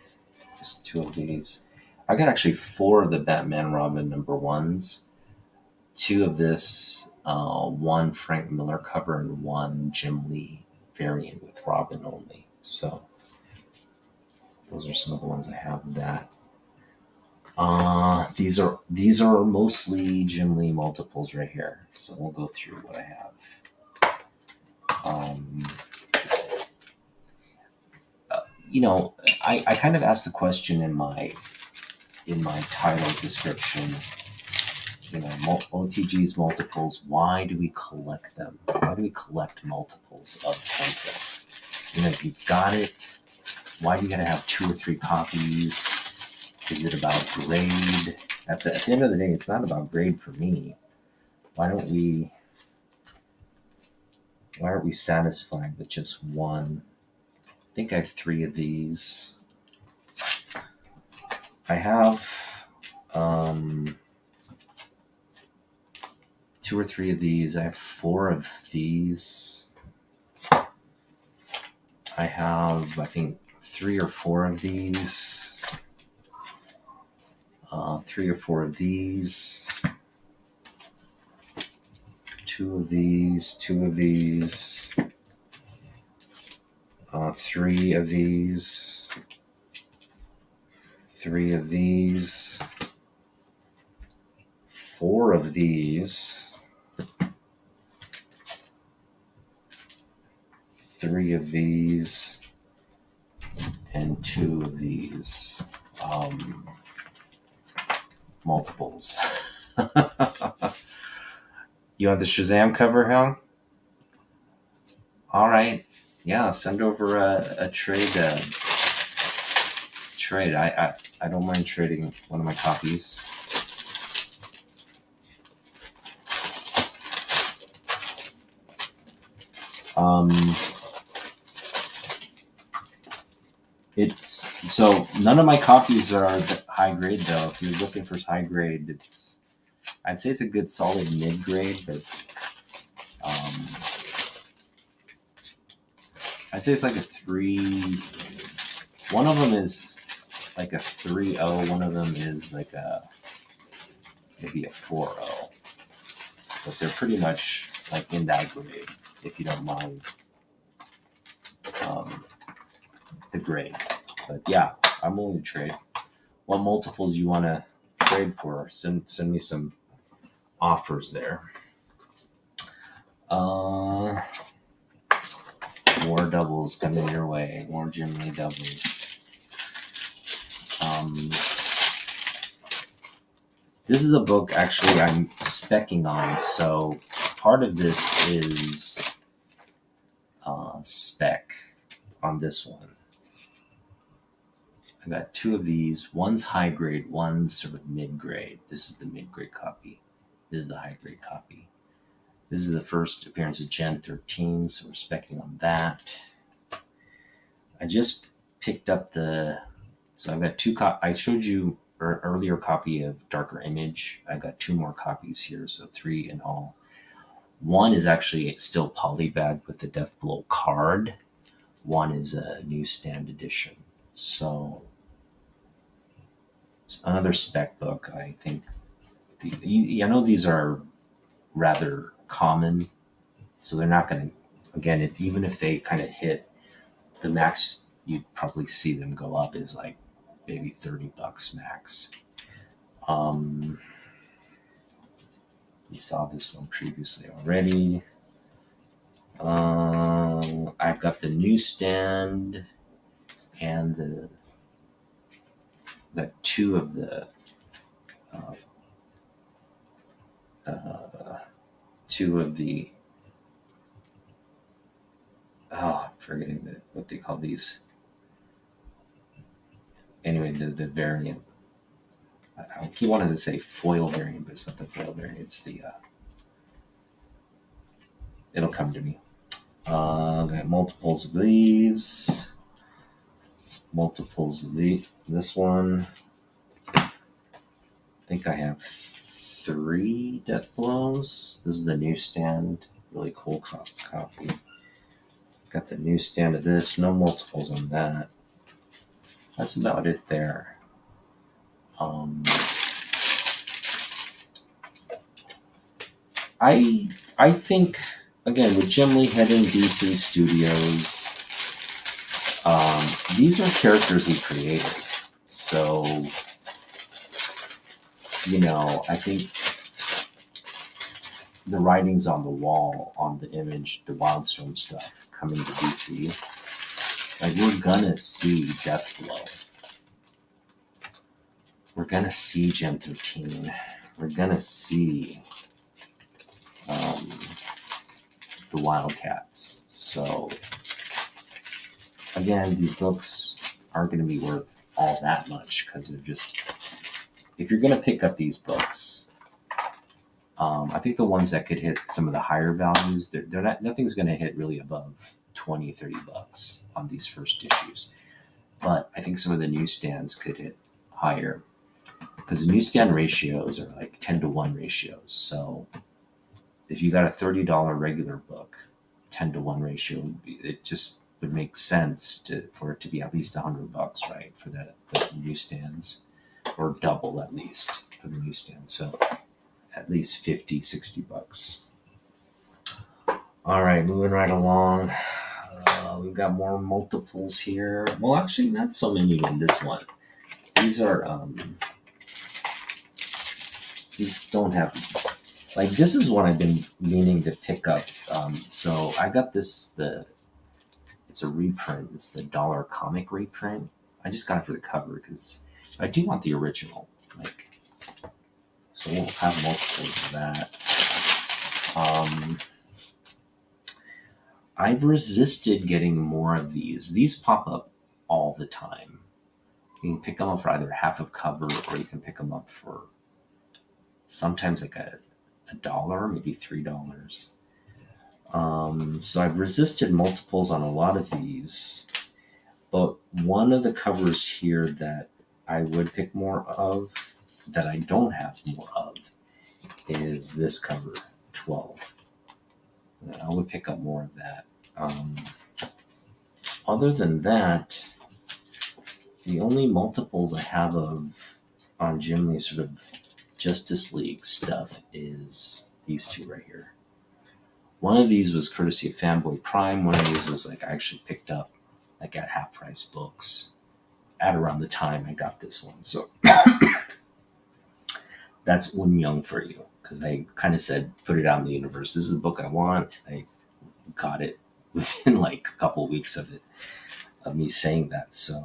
Just 2 of these. I got actually 4 of the Batman Robin number 1s. 2 of this, 1 Frank Miller cover and 1 Jim Lee variant with Robin only. So those are some of the ones I have of that. These are mostly Jim Lee multiples right here. So we'll go through what I have. I kind of asked the question in my title description. OTG's multiples. Why do we collect them? Why do we collect multiples of something? If you've got it, why do you gotta have 2 or 3 copies? Is it about grade? At the end of the day, it's not about grade for me. Why aren't we satisfied with just 1? I think I have 3 of these. I have 2 or 3 of these. I have 4 of these. I have, I think, 3 or 4 of these. 3 or 4 of these. 2 of these. 2 of these. 3 of these. 3 of these. 4 of these. 3 of these and 2 of these multiples. You want the Shazam cover, Hal? All right. Yeah, send over a trade. Trade. I don't mind trading one of my copies. It's so none of my copies are high grade though. If you're looking for high grade, I'd say it's a good solid mid grade, but I'd say it's like a 3. One of them is like a 3.0. One of them is like maybe a 4.0. But they're pretty much like in that grade, if you don't mind the grade. But yeah, I'm willing to trade. What multiples you want to trade for? Send me some offers there. More doubles coming your way. More Jim Lee doubles. This is a book actually I'm speccing on, so part of this is spec on this one. I got 2 of these. One's high grade, one's sort of mid grade. This is the mid grade copy. This is the high grade copy. This is the first appearance of Gen 13, so we're speccing on that. I just picked up so I've got 2 I showed you an earlier copy of Darker Image. I've got 2 more copies here, so 3 in all. One is actually still polybagged with the Death Blow card. One is a newsstand edition. So it's another spec book. I think I know these are rather common, so they're not going to, again, even if they kind of hit the max, you'd probably see them go up is like maybe $30 max. We saw this one previously already. I've got the newsstand and got 2 of the 2 of the I'm forgetting what they call these. Anyway, the variant. I keep wanting to say foil variant, but it's not the foil variant. It's the it'll come to me. Got multiples of these. Multiples of this one. I think I have 3 Death Blows. This is the newsstand. Really cool copy. Got the newsstand of this. No multiples on that. That's about it there. I think, again, with Jim Lee heading DC Studios, these are characters he created. So, I think the writing's on the wall on the Image, the Wildstorm stuff coming to DC. Like, we're gonna see Death Blow. We're gonna see Gen 13. We're gonna see the Wildcats. So, again, these books aren't going to be worth all that much because they're just, if you're going to pick up these books, I think the ones that could hit some of the higher values, they're not, nothing's going to hit really above $20-$30 on these first issues. But I think some of the newsstands could hit higher because the newsstand ratios are like 10-to-1 ratios. So if you got a $30 regular book, 10-to-1 ratio, it just would make sense for it to be at least $100, right, for the newsstands, or double at least for the newsstands. So at least $50-$60. All right, moving right along. We've got more multiples here. Well, actually, not so many in this one. These don't have, this is one I've been meaning to pick up. So I got the it's a reprint. It's the dollar comic reprint. I just got it for the cover because I do want the original. Like, so we'll have multiples of that. I've resisted getting more of these. These pop up all the time. You can pick them up for either half of cover, or you can pick them up for sometimes like a dollar, maybe $3. So I've resisted multiples on a lot of these, but one of the covers here that I would pick more of, that I don't have more of, is this cover, 12. I would pick up more of that. Other than that, the only multiples I have of on Jim Lee sort of Justice League stuff is these two right here. One of these was courtesy of Fanboy Prime. One of these was like I actually picked up like at Half Price Books at around the time I got this one. So that's Un Young for you, because I kind of said, put it out in the universe. This is the book I want. I got it within like a couple of weeks of me saying that. So,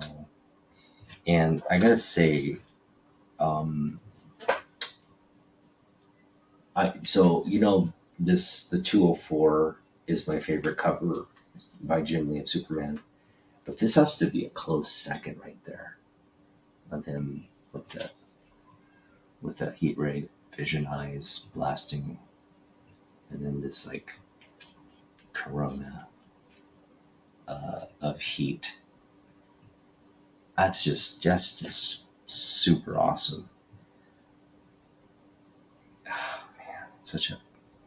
and I gotta say, the 204 is my favorite cover by Jim Lee of Superman, but this has to be a close second right there, of him with the heat ray vision eyes blasting, and then this like corona of heat. That's just super awesome. Oh, man, it's such a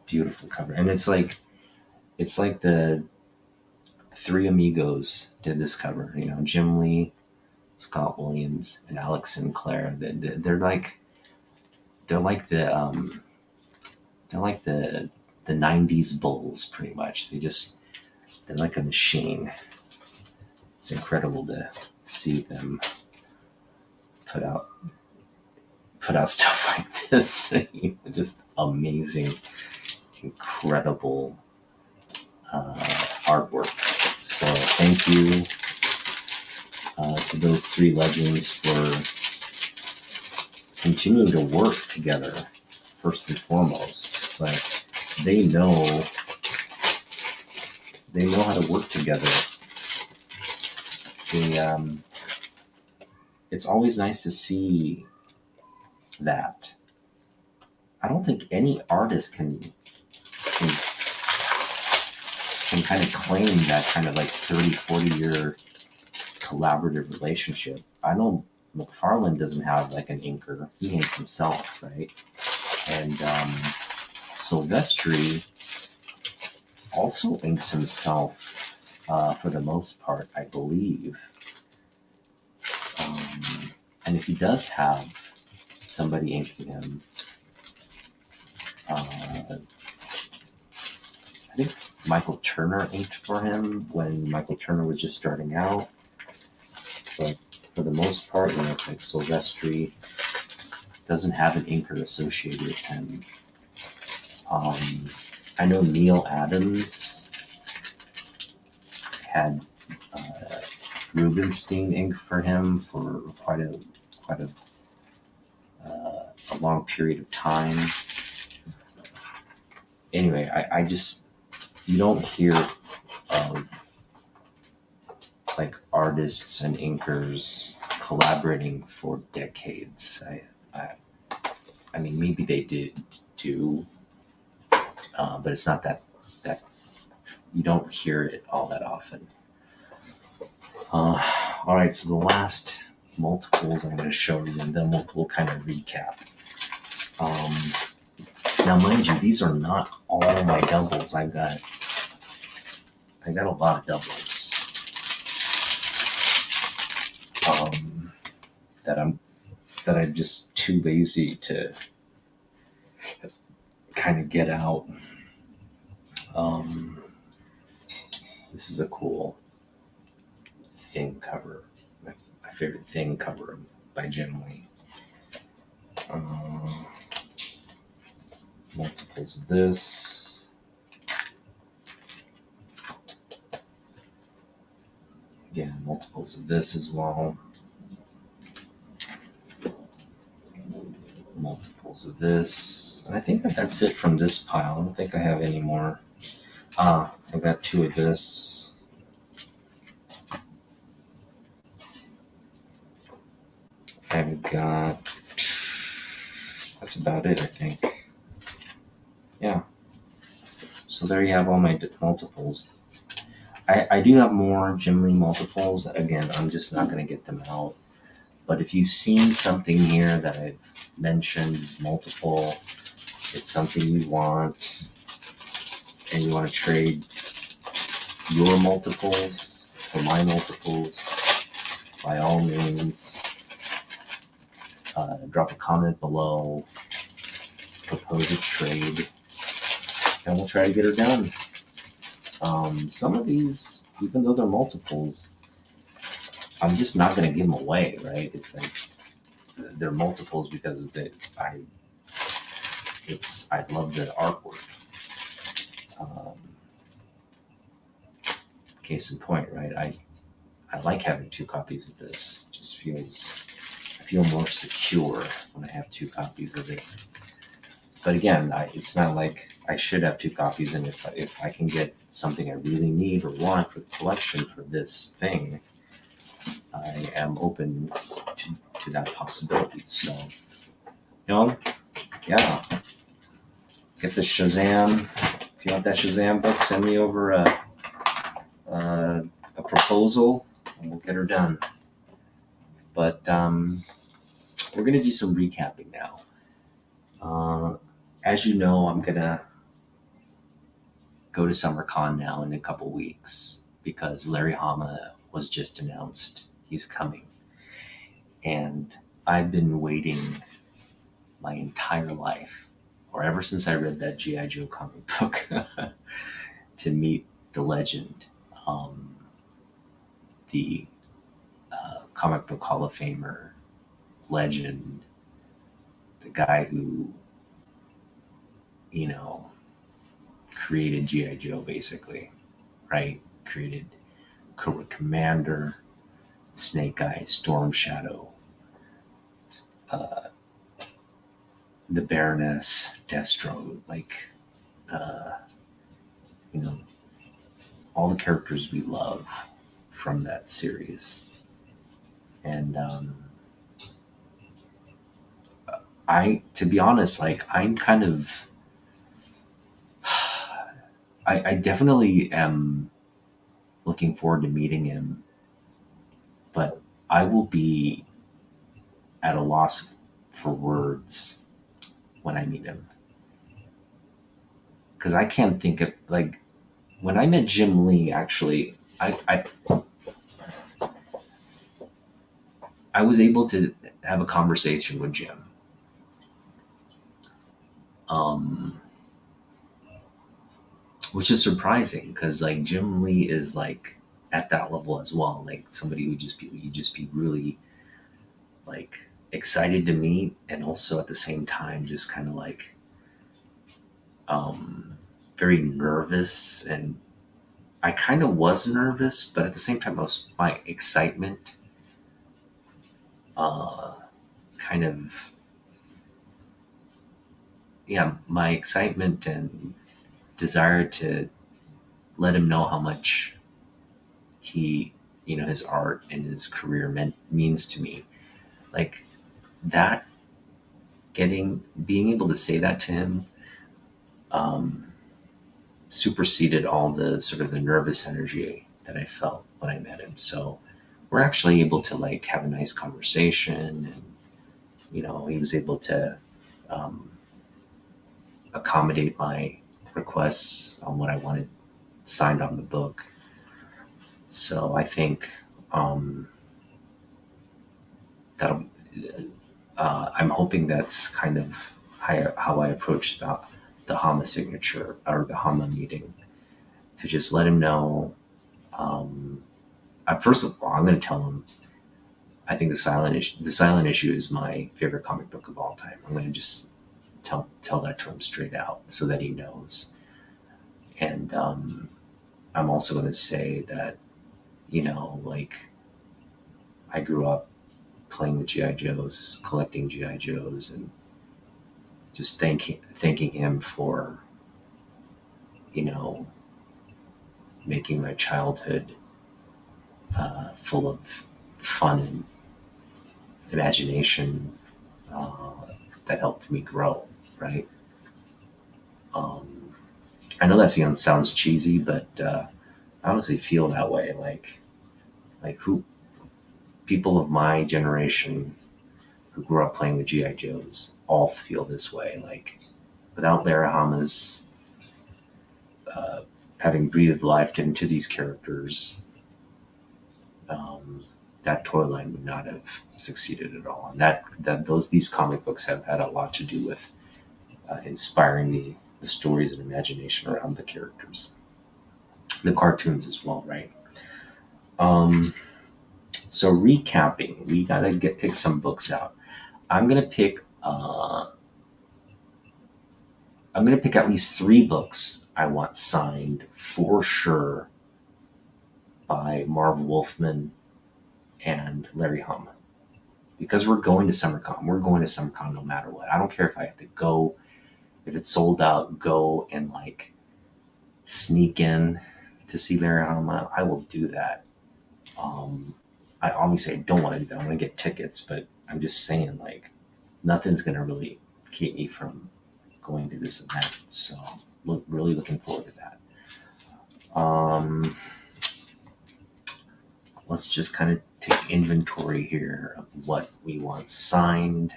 beautiful cover, and it's like the Three Amigos did this cover. Jim Lee, Scott Williams, and Alex Sinclair. They're like the 90s Bulls, pretty much. They're like a machine. It's incredible to see them put out stuff like this. Just amazing, incredible artwork. So thank you to those three legends for continuing to work together. First and foremost, it's like they know how to work together. It's always nice to see that. I don't think any artist can kind of claim that kind of like 30-40 year collaborative relationship. I know McFarlane doesn't have like an inker. He inks himself, right? And Silvestri also inks himself for the most part, I believe. And if he does have somebody inking him, I think Michael Turner inked for him when Michael Turner was just starting out. But for the most part, it's like Silvestri doesn't have an inker associated with him. I know Neil Adams had Rubenstein ink for him for quite a long period of time. Anyway, I just, you don't hear of like artists and inkers collaborating for decades. I mean, maybe they do, but it's not that you don't hear it all that often. All right, so the last multiples I'm going to show you, and then we'll kind of recap. Now, mind you, these are not all my doubles. I got a lot of doubles that I'm just too lazy to kind of get out. This is a cool Thing cover, my favorite Thing cover by Jim Lee. Multiples of this. Again, multiples of this as well. Multiples of this. And I think that's it from this pile. I don't think I have any more. I got 2 of this. I've got. That's about it, I think. Yeah. So there you have all my multiples. I do have more Jim Lee multiples. Again, I'm just not going to get them out. But if you've seen something here that I've mentioned is multiple, it's something you want, and you want to trade your multiples for my multiples, by all means, drop a comment below, propose a trade, and we'll try to get her done. Some of these, even though they're multiples, I'm just not going to give them away, right? It's like they're multiples because I love the artwork. Case in point, right? I like having 2 copies of this. Just I feel more secure when I have 2 copies of it. But again, it's not like I should have 2 copies, and if I can get something I really need or want for the collection for this thing, I am open to that possibility. So, yeah, get the Shazam. If you want that Shazam book, send me over a proposal, and we'll get her done. But we're gonna do some recapping now. As you know, I'm gonna go to SummerCon now in a couple weeks because Larry Hama was just announced he's coming. And I've been waiting my entire life, or ever since I read that G.I. Joe comic book, to meet the legend, the comic book Hall of Famer legend, the guy who, created G.I. Joe basically, right? Created Cobra Commander, Snake Eyes, Storm Shadow, uh, the Baroness, Destro, uh, you know, all the characters we love from that series. And to be honest, I'm kind of, I definitely am looking forward to meeting him, but I will be at a loss for words when I meet him. Because I can't think of, when I met Jim Lee, actually, I was able to have a conversation with Jim. Which is surprising because Jim Lee is at that level as well, somebody who you just be really excited to meet, and also at the same time just kind of um, very nervous. And I kind of was nervous, but at the same time, my excitement uh, kind of, yeah, my excitement and desire to let him know how much he, his art and his career means to me. Like that, being able to say that to him, um, superseded all the sort of the nervous energy that I felt when I met him. So we're actually able to have a nice conversation, and he was able to um, accommodate my requests on what I wanted signed on the book. So I think that'll. I'm hoping that's kind of how I approach the Hama signature or the Hama meeting, to just let him know. First of all, I'm going to tell him I think the Silent Issue is my favorite comic book of all time. I'm going to just tell that to him straight out so that he knows. And I'm also going to say that like I grew up playing with GI Joes, collecting GI Joes, and just thanking him for you know making my childhood full of fun and imagination uh, that helped me grow. Right. Um, I know that sounds cheesy, but I honestly feel that way. Like who people of my generation who grew up playing with GI Joes all feel this way. Like without Larahama's uh, having breathed life into these characters, um, that toy line would not have succeeded at all. And these comic books have had a lot to do with inspiring the stories and imagination around the characters, the cartoons as well, right? Um, so recapping, we gotta pick some books out. I'm gonna pick. I'm gonna pick at least three books I want signed for sure by Marv Wolfman and Larry Hama. Because we're going to SummerCon. We're going to SummerCon no matter what. I don't care if I have to go, if it's sold out, go and like sneak in to see Larry Hama. I will do that. Um, I obviously I don't want to do that. I want to get tickets, but I'm just saying like nothing's gonna really keep me from going to this event. So really looking forward to that. Um, let's just kind of take inventory here of what we want signed.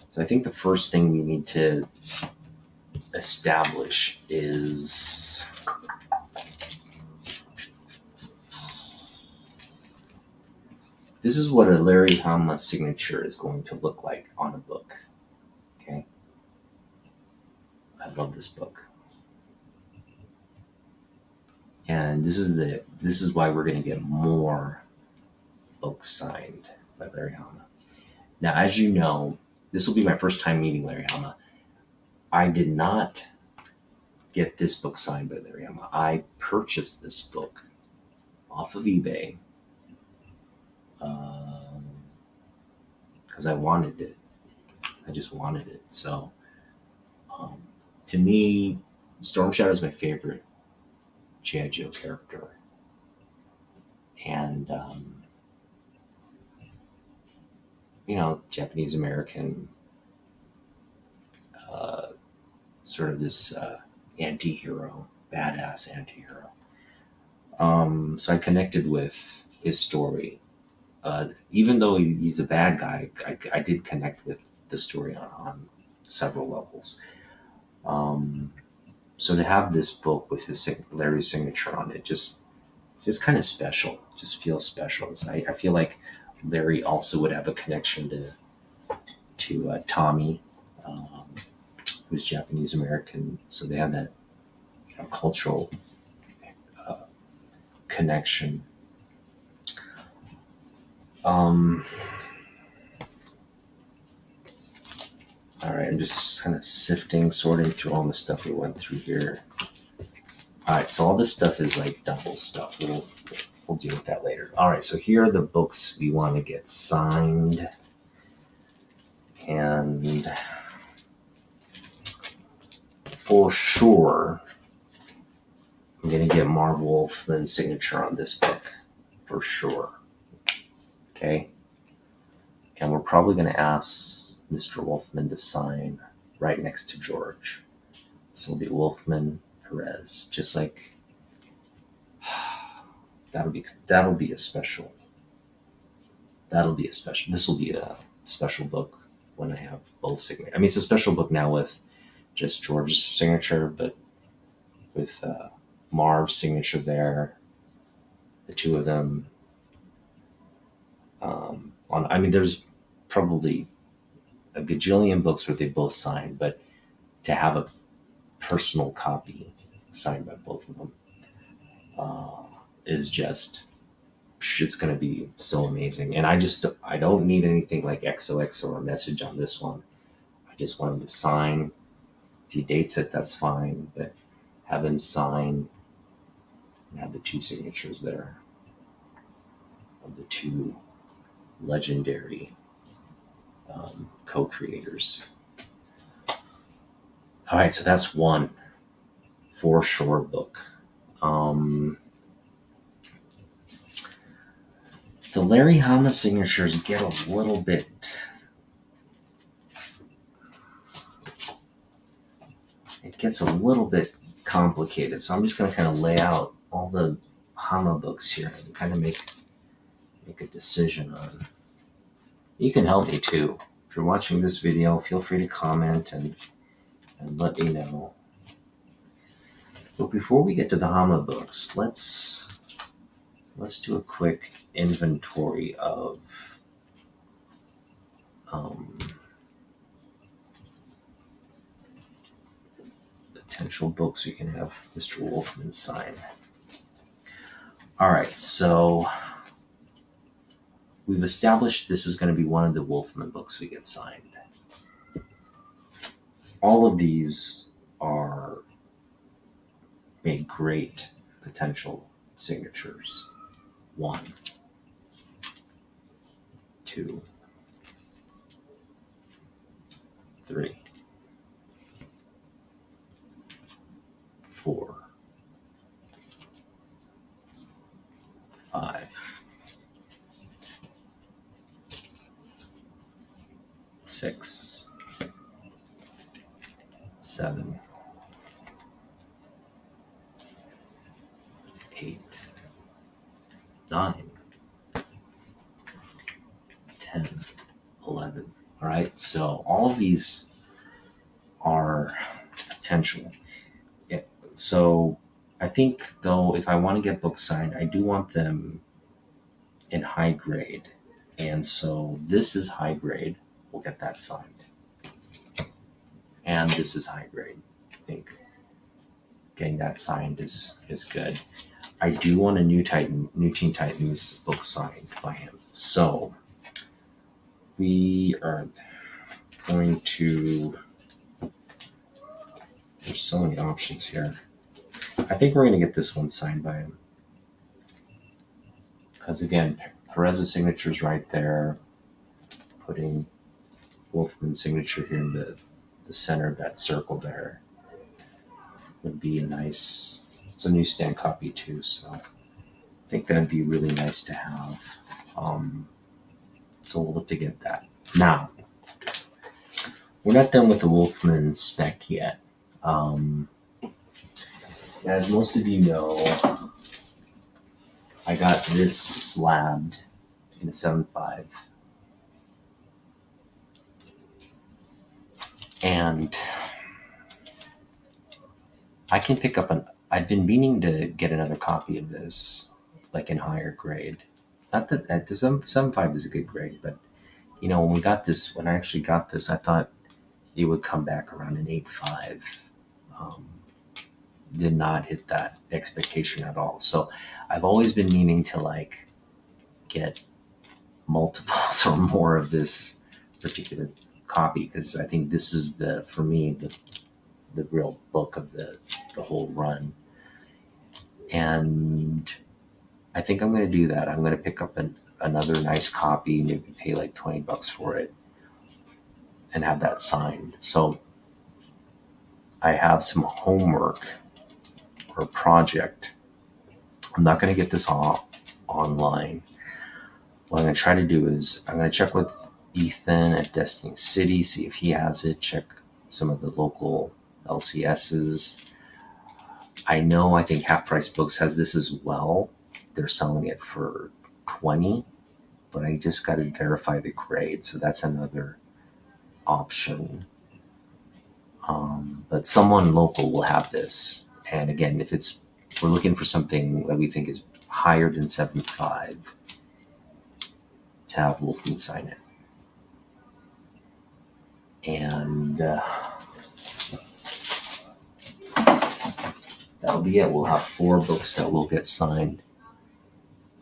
So I think the first thing we need to establish is this is what a Larry Hama signature is going to look like on a book. Okay. I love this book. And this is why we're going to get more books signed by Larry Hama. Now, as you know, this will be my first time meeting Larry Hama. I did not get this book signed by Larry Hama. I purchased this book off of eBay because I wanted it. I just wanted it. So, um, to me, Storm Shadow is my favorite G.I. Joe character. And, Japanese American, uh, sort of this anti hero, badass anti hero. So I connected with his story. Even though he's a bad guy, I did connect with the story on several levels. Um, so to have this book with Larry's signature on it, it's just kind of special. Just feels special. So I feel like Larry also would have a connection to Tommy, um, who's Japanese American. So they have that cultural uh, connection. Um, all right, I'm just kind of sorting through all the stuff we went through here. All right, so all this stuff is like double stuff. We'll deal with that later. All right, so here are the books we want to get signed, and for sure, I'm gonna get Marv Wolfman's signature on this book for sure. Okay, and we're probably gonna ask Mr. Wolfman to sign right next to George. So it'll be Wolfman, Perez, just like that'll be a special. This will be a special book when I have both signatures. I mean, it's a special book now with just George's signature, but with Marv's signature there, the two of them. There's probably a gajillion books where they both signed, but to have a personal copy signed by both of them uh, is just it's going to be so amazing. And I don't need anything like XOXO or a message on this one. I just want him to sign. If he dates it, that's fine, but have him sign I have the two signatures there of the two legendary co-creators. All right, so that's one for sure book. The Larry Hama signatures get a little bit. It gets a little bit complicated, so I'm just going to kind of lay out all the Hama books here and kind of make a decision on. You can help me too. If you're watching this video, feel free to comment and let me know. But before we get to the Hama books, let's do a quick inventory of potential books we can have Mr. Wolfman sign. All right, so we've established this is going to be one of the Wolfman books we get signed. All of these are made great potential signatures. 1, 2, 3, 4, 5, 6, 7, 8, 9, 10, 11. All right, so all of these are potential. Yeah, so I think, though, if I want to get books signed, I do want them in high grade. And so this is high grade. We'll get that signed. And this is high grade. I think getting that signed is good. I do want a New Teen Titans book signed by him. So we are going to, there's so many options here. I think we're going to get this one signed by him. Because again, Perez's signature is right there. Putting Wolfman's signature here in the center of that circle there would be a nice, it's a newsstand copy too, so I think that'd be really nice to have. So we'll look to get that. Now, we're not done with the Wolfman spec yet. As most of you know, I got this slabbed in a 7.5. And I can pick up I've been meaning to get another copy of this, like in higher grade. Not that the 7.5 is a good grade, but when I actually got this, I thought it would come back around an 8.5. Did not hit that expectation at all. So I've always been meaning to get multiples or more of this particular copy, because I think this is for me the real book of the whole run. And I think I'm going to do that. I'm going to pick up another nice copy, maybe pay like $20 for it and have that signed. So I have some homework or project. I'm not going to get this all online. What I'm going to try to do is I'm going to check with Ethan at Destiny City, see if he has it, check some of the local LCSs. I think Half Price Books has this as well. They're selling it for $20, but I just got to verify the grade, so that's another option. But someone local will have this. And again, if we're looking for something that we think is higher than 7.5, to have Wolfman sign it. And that'll be it. We'll have 4 books that will get signed.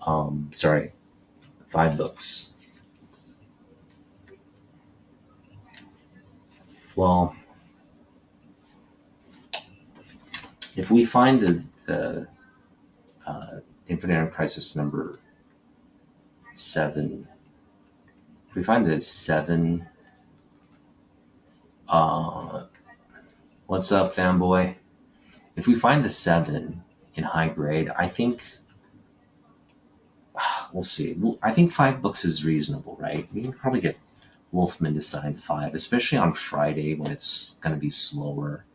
5 books. Well, if we find the Infinite Crisis number 7. If we find the 7, uh, what's up, fanboy? If we find the 7 in high grade, I think we'll see. I think 5 books is reasonable, right? We can probably get Wolfman to sign 5, especially on Friday when it's going to be slower.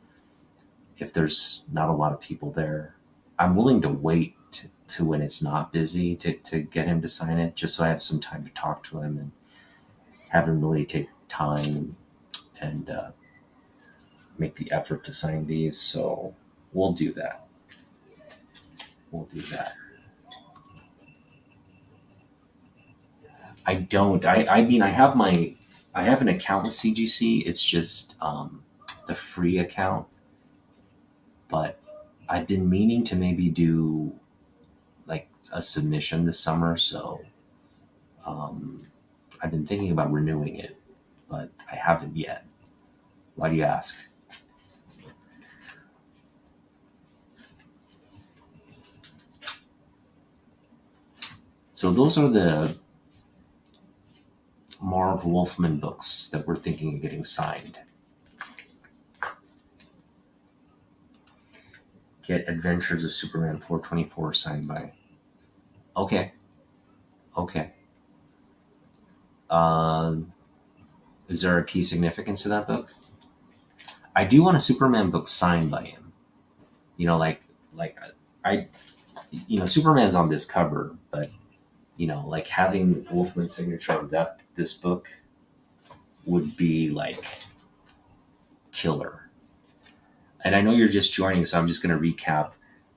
If there's not a lot of people there, I'm willing to wait to when it's not busy to get him to sign it, just so I have some time to talk to him and have him really take time and make the effort to sign these. So we'll do that. We'll do that. I don't. I mean, I have an account with CGC. It's just the free account, but I've been meaning to maybe do like a submission this summer. So um, I've been thinking about renewing it, but I haven't yet. Why do you ask? So those are the Marv Wolfman books that we're thinking of getting signed. Get Adventures of Superman 424 signed by. Okay. Okay. Um, is there a key significance to that book? I do want a Superman book signed by him. You know, like I, Superman's on this cover, but like having Wolfman's signature on this book would be like killer. And I know you're just joining, so I'm just going to recap.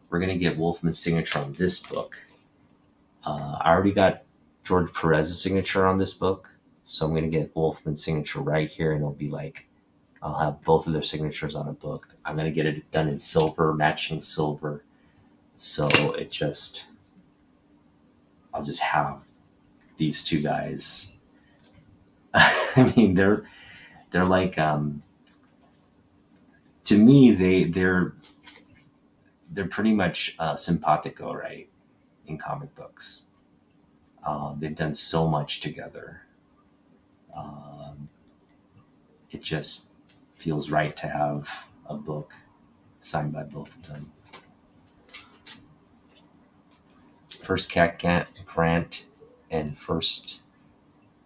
We're going to get Wolfman's signature on this book. I already got George Perez's signature on this book, so I'm going to get Wolfman's signature right here, and it'll be like I'll have both of their signatures on a book. I'm going to get it done in silver, matching silver. So I'll just have these two guys. I mean, they're like to me they're pretty much simpatico, right? In comic books, they've done so much together. Um, it just feels right to have a book signed by both of them. First Cat Grant and first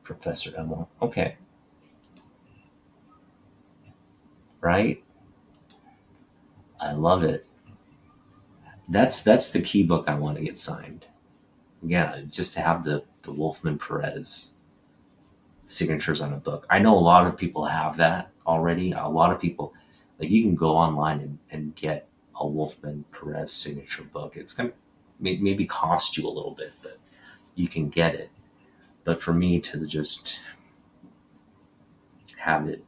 Professor Emma. Okay. Right? I love it. That's the key book I want to get signed. Yeah, just to have the Wolfman Perez signatures on a book. I know a lot of people have that already. A lot of people, like you can go online and get a Wolfman Perez signature book. It's going to maybe cost you a little bit, but you can get it. But for me to just have it,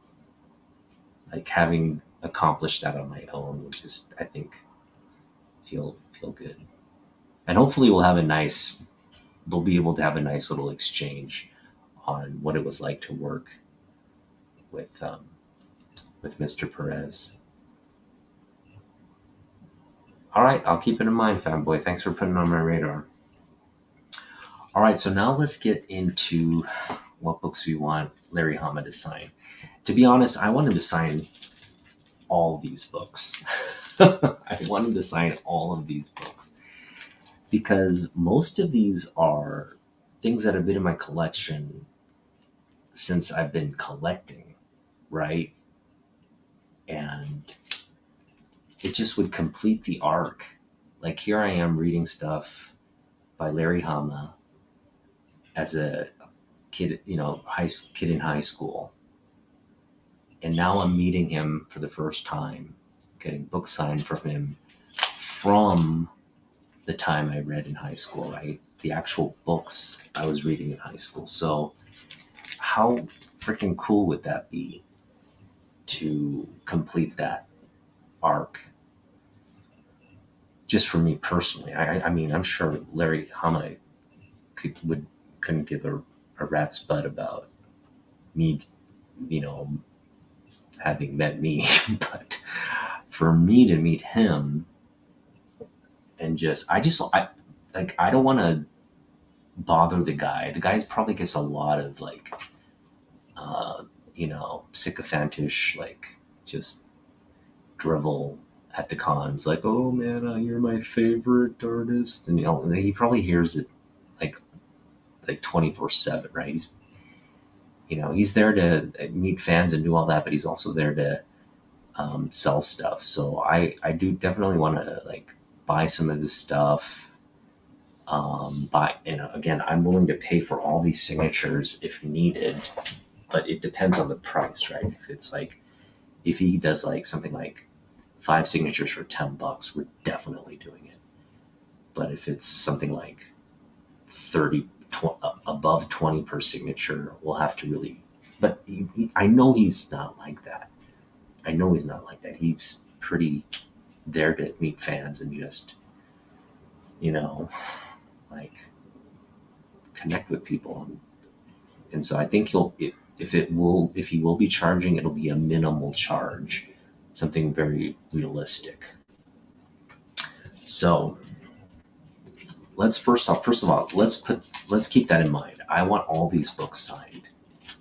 like having accomplished that on my own, would just, I think, feel good. And hopefully we'll be able to have a nice little exchange on what it was like to work with Mr. Perez. All right, I'll keep it in mind, fanboy. Thanks for putting it on my radar. All right, so now let's get into what books we want Larry Hama to sign. To be honest, I want him to sign all these books. I want him to sign all of these books because most of these are things that have been in my collection since I've been collecting, right? And it just would complete the arc. Like here I am reading stuff by Larry Hama as a kid, kid in high school. And now I'm meeting him for the first time, getting books signed from him from the time I read in high school, right? The actual books I was reading in high school. So how freaking cool would that be to complete that arc? Just for me personally. I mean, I'm sure Larry Hama couldn't give a rat's butt about me, having met me, but for me to meet him and like I don't want to bother the guy. The guy probably gets a lot of like uh, sycophantish like just drivel at the cons, like, "Oh man, you're my favorite artist," and he probably hears it like 24/7, right? He's there to meet fans and do all that, but he's also there to sell stuff. So I do definitely want to like buy some of his stuff. Buy, again, I'm willing to pay for all these signatures if needed, but it depends on the price, right? If he does like something like 5 signatures for $10, we're definitely doing it. But if it's something like 30 above 20 per signature, we'll have to really. But I know he's not like that. I know he's not like that. He's pretty there to meet fans and just, you know, like connect with people. And so I think if he will be charging, it'll be a minimal charge, something very realistic. So first of all, let's keep that in mind. I want all these books signed.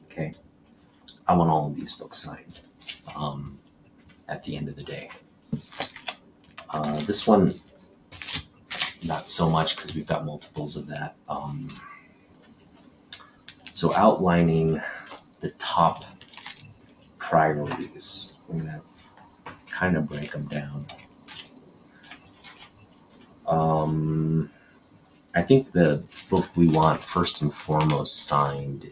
Okay. I want all of these books signed. Um, at the end of the day, this one, not so much because we've got multiples of that. So outlining the top priorities, I'm gonna kind of break them down. I think the book we want first and foremost signed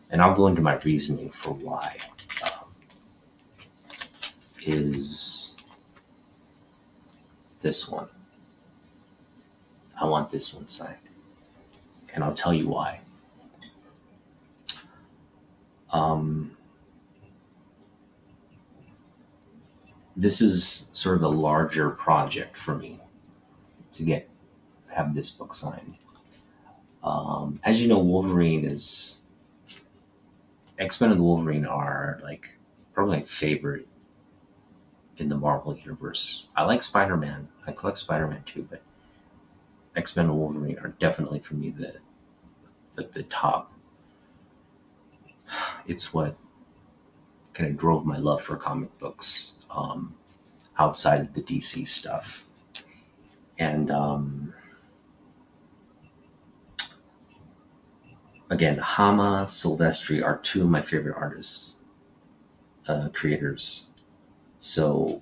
and I'll go into my reasoning for why, um, is this one. I want this one signed, and I'll tell you why. Um, this is sort of a larger project for me to have this book signed. As you know, X-Men and Wolverine are like probably my favorite in the Marvel universe. I like Spider-Man. I collect Spider-Man too, but X-Men and Wolverine are definitely for me the top. It's what kind of drove my love for comic books, outside of the DC stuff. And again, Hama, Silvestri are two of my favorite artists, creators. So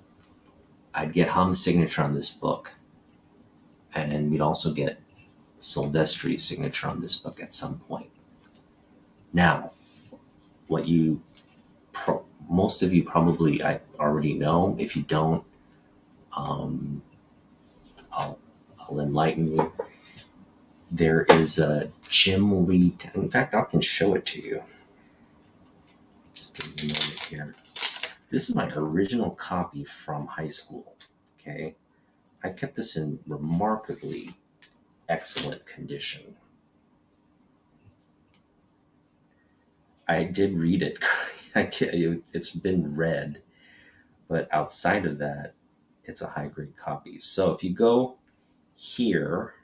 I'd get Hama's signature on this book, and we'd also get Silvestri's signature on this book at some point. Now, what most of you probably I already know. If you don't, um, I'll, I'll enlighten you. There is a Jim Lee. In fact, I can show it to you. Just give me a moment here. This is my original copy from high school. Okay, I kept this in remarkably excellent condition. I did read it. I did. It's been read, but outside of that, it's a high grade copy. So if you go here,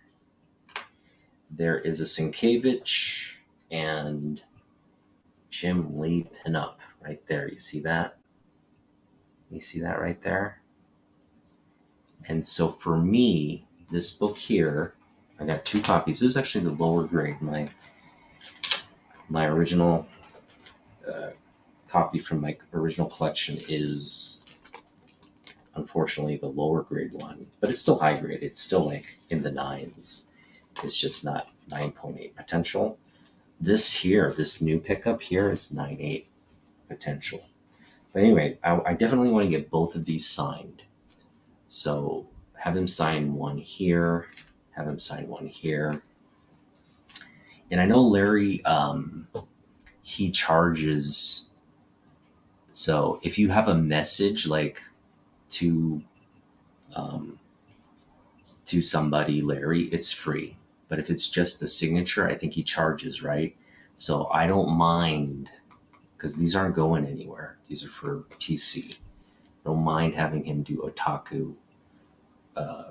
there is a Sienkiewicz and Jim Lee pinup right there. You see that? You see that right there? And so for me, this book here, I got 2 copies. This is actually the lower grade. My original uh, copy from my original collection is unfortunately the lower grade one, but it's still high grade. It's still like in the nines. It's just not 9.8 potential. This new pickup here is 9.8 potential. But anyway, I definitely want to get both of these signed. So have him sign one here, have him sign one here. And I know Larry, he charges. So if you have a message like to um, to somebody, Larry, it's free. But if it's just the signature, I think he charges, right? So I don't mind because these aren't going anywhere. These are for PC. I don't mind having him do otaku, uh,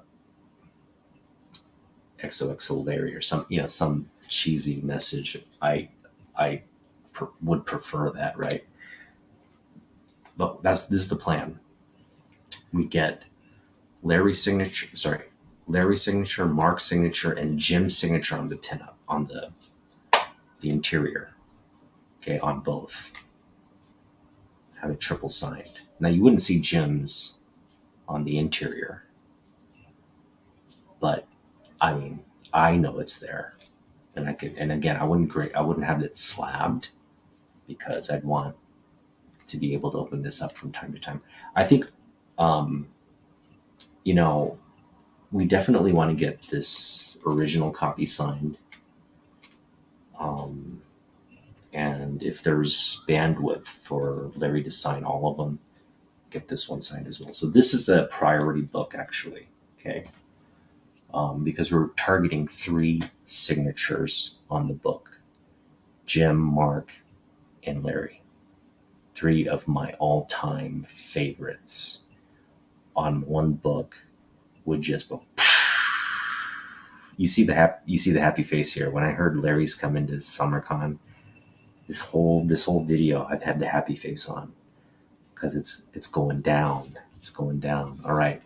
XOXO Larry or some cheesy message. I would prefer that, right? But this is the plan. We get Larry's signature, Mark's signature, and Jim's signature on the pinup on the interior. Okay, on both. Have it triple signed. Now you wouldn't see Jim's on the interior, but I mean, I know it's there, and I could. And again, I wouldn't have it slabbed because I'd want to be able to open this up from time to time. I think, um, you know, we definitely want to get this original copy signed. Um, and if there's bandwidth for Larry to sign all of them, get this one signed as well. So this is a priority book, actually. Okay. Because we're targeting 3 signatures on the book: Jim, Mark, and Larry. 3 of my all-time favorites on one book would just go. You see the happy face here. When I heard Larry's coming to SummerCon, this whole video, I've had the happy face on because it's going down. It's going down. All right.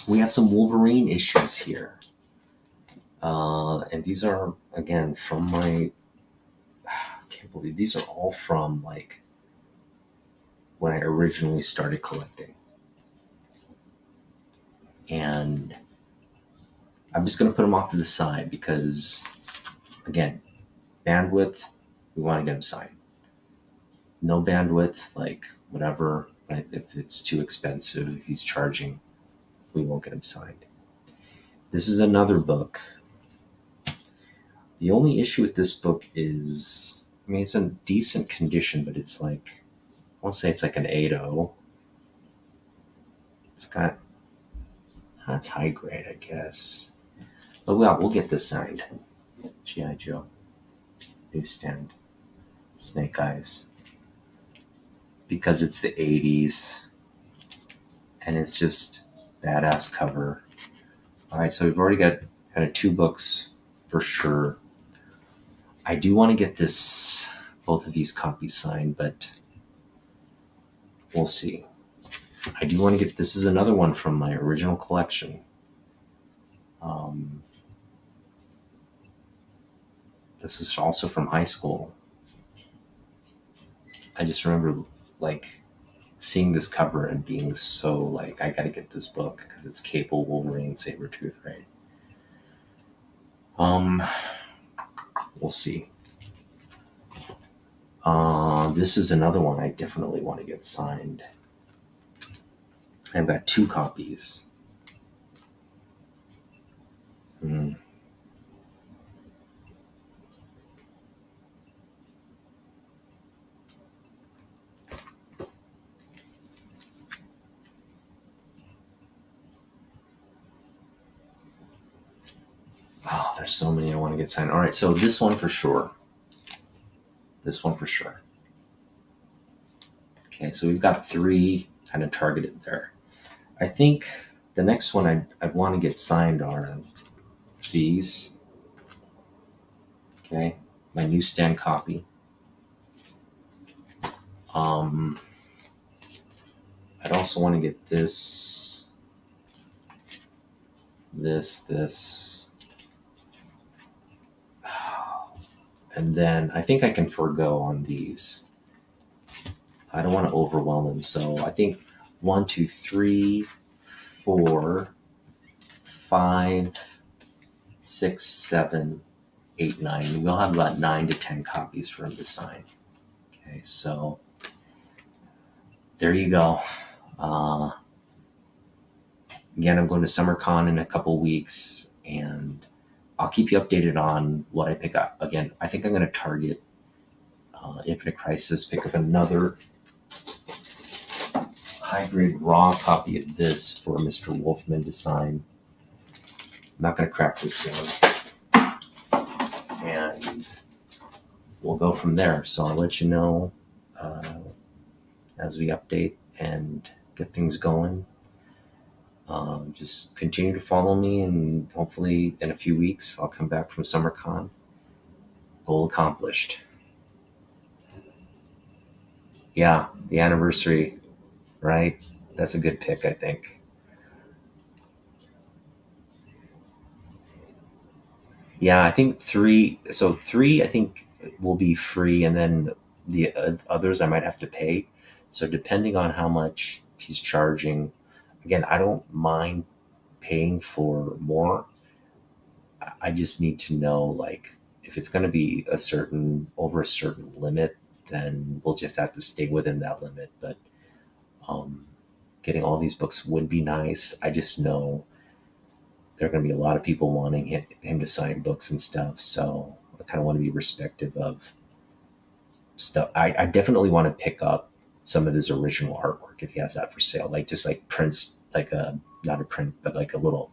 We have some Wolverine issues here. And these are, again, from I can't believe these are all from like when I originally started collecting. And I'm just going to put them off to the side because, again, bandwidth, we want to get them signed. No bandwidth, like whatever, if it's too expensive, if he's charging, we won't get them signed. This is another book. The only issue with this book is, I mean, it's in decent condition, but it's like, I won't say it's like an 8.0. It's got, that's high grade, I guess. But we'll get this signed. G.I. Joe. Newsstand. Snake Eyes. Because it's the 80s. And it's just badass cover. All right, so we've already got kind of 2 books for sure. I do want to get both of these copies signed, but we'll see. I do want to get, this is another one from my original collection. This is also from high school. I just remember like seeing this cover and being so like, I got to get this book because it's Cable, Wolverine, Sabretooth, right? We'll see. This is another one I definitely want to get signed. I've got 2 copies. Oh, there's so many I want to get signed. All right, so this one for sure. Okay, so we've got 3 kind of targeted there. I think the next one I'd want to get signed are these. Okay, my newsstand copy. I'd also want to get this, and then I think I can forgo on these. I don't want to overwhelm them, so I think 1, 2, 3, 4, 5, 6, 7, 8, 9. We'll have about 9 to 10 copies for him to sign. Okay, so there you go. Again, I'm going to SummerCon in a couple weeks, and I'll keep you updated on what I pick up. Again, I think I'm going to target Infinite Crisis, pick up another high-grade raw copy of this for Mr. Wolfman to sign. I'm not going to crack this one. And we'll go from there. So I'll let you know as we update and get things going. Just continue to follow me, and hopefully in a few weeks I'll come back from SummerCon. Goal accomplished. Yeah, the anniversary, right? That's a good pick, I think. Yeah, I think three. So three, I think will be free, and then the others I might have to pay. So depending on how much he's charging, again, I don't mind paying for more. I just need to know, like, if it's going to be a certain over a certain limit, then we'll just have to stay within that limit. But um, getting all these books would be nice. I just know there are going to be a lot of people wanting him to sign books and stuff. So I kind of want to be respective of stuff. I definitely want to pick up some of his original artwork if he has that for sale, like just like prints, like a not a print, but like a little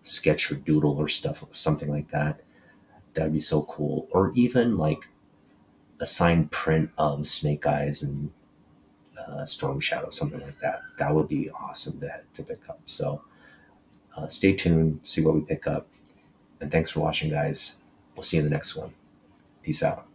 sketch or doodle or stuff, something like that. That'd be so cool. Or even like a signed print of Snake Eyes and Storm Shadow, something like that. That would be awesome to pick up. So stay tuned, see what we pick up. And thanks for watching, guys. We'll see you in the next one. Peace out.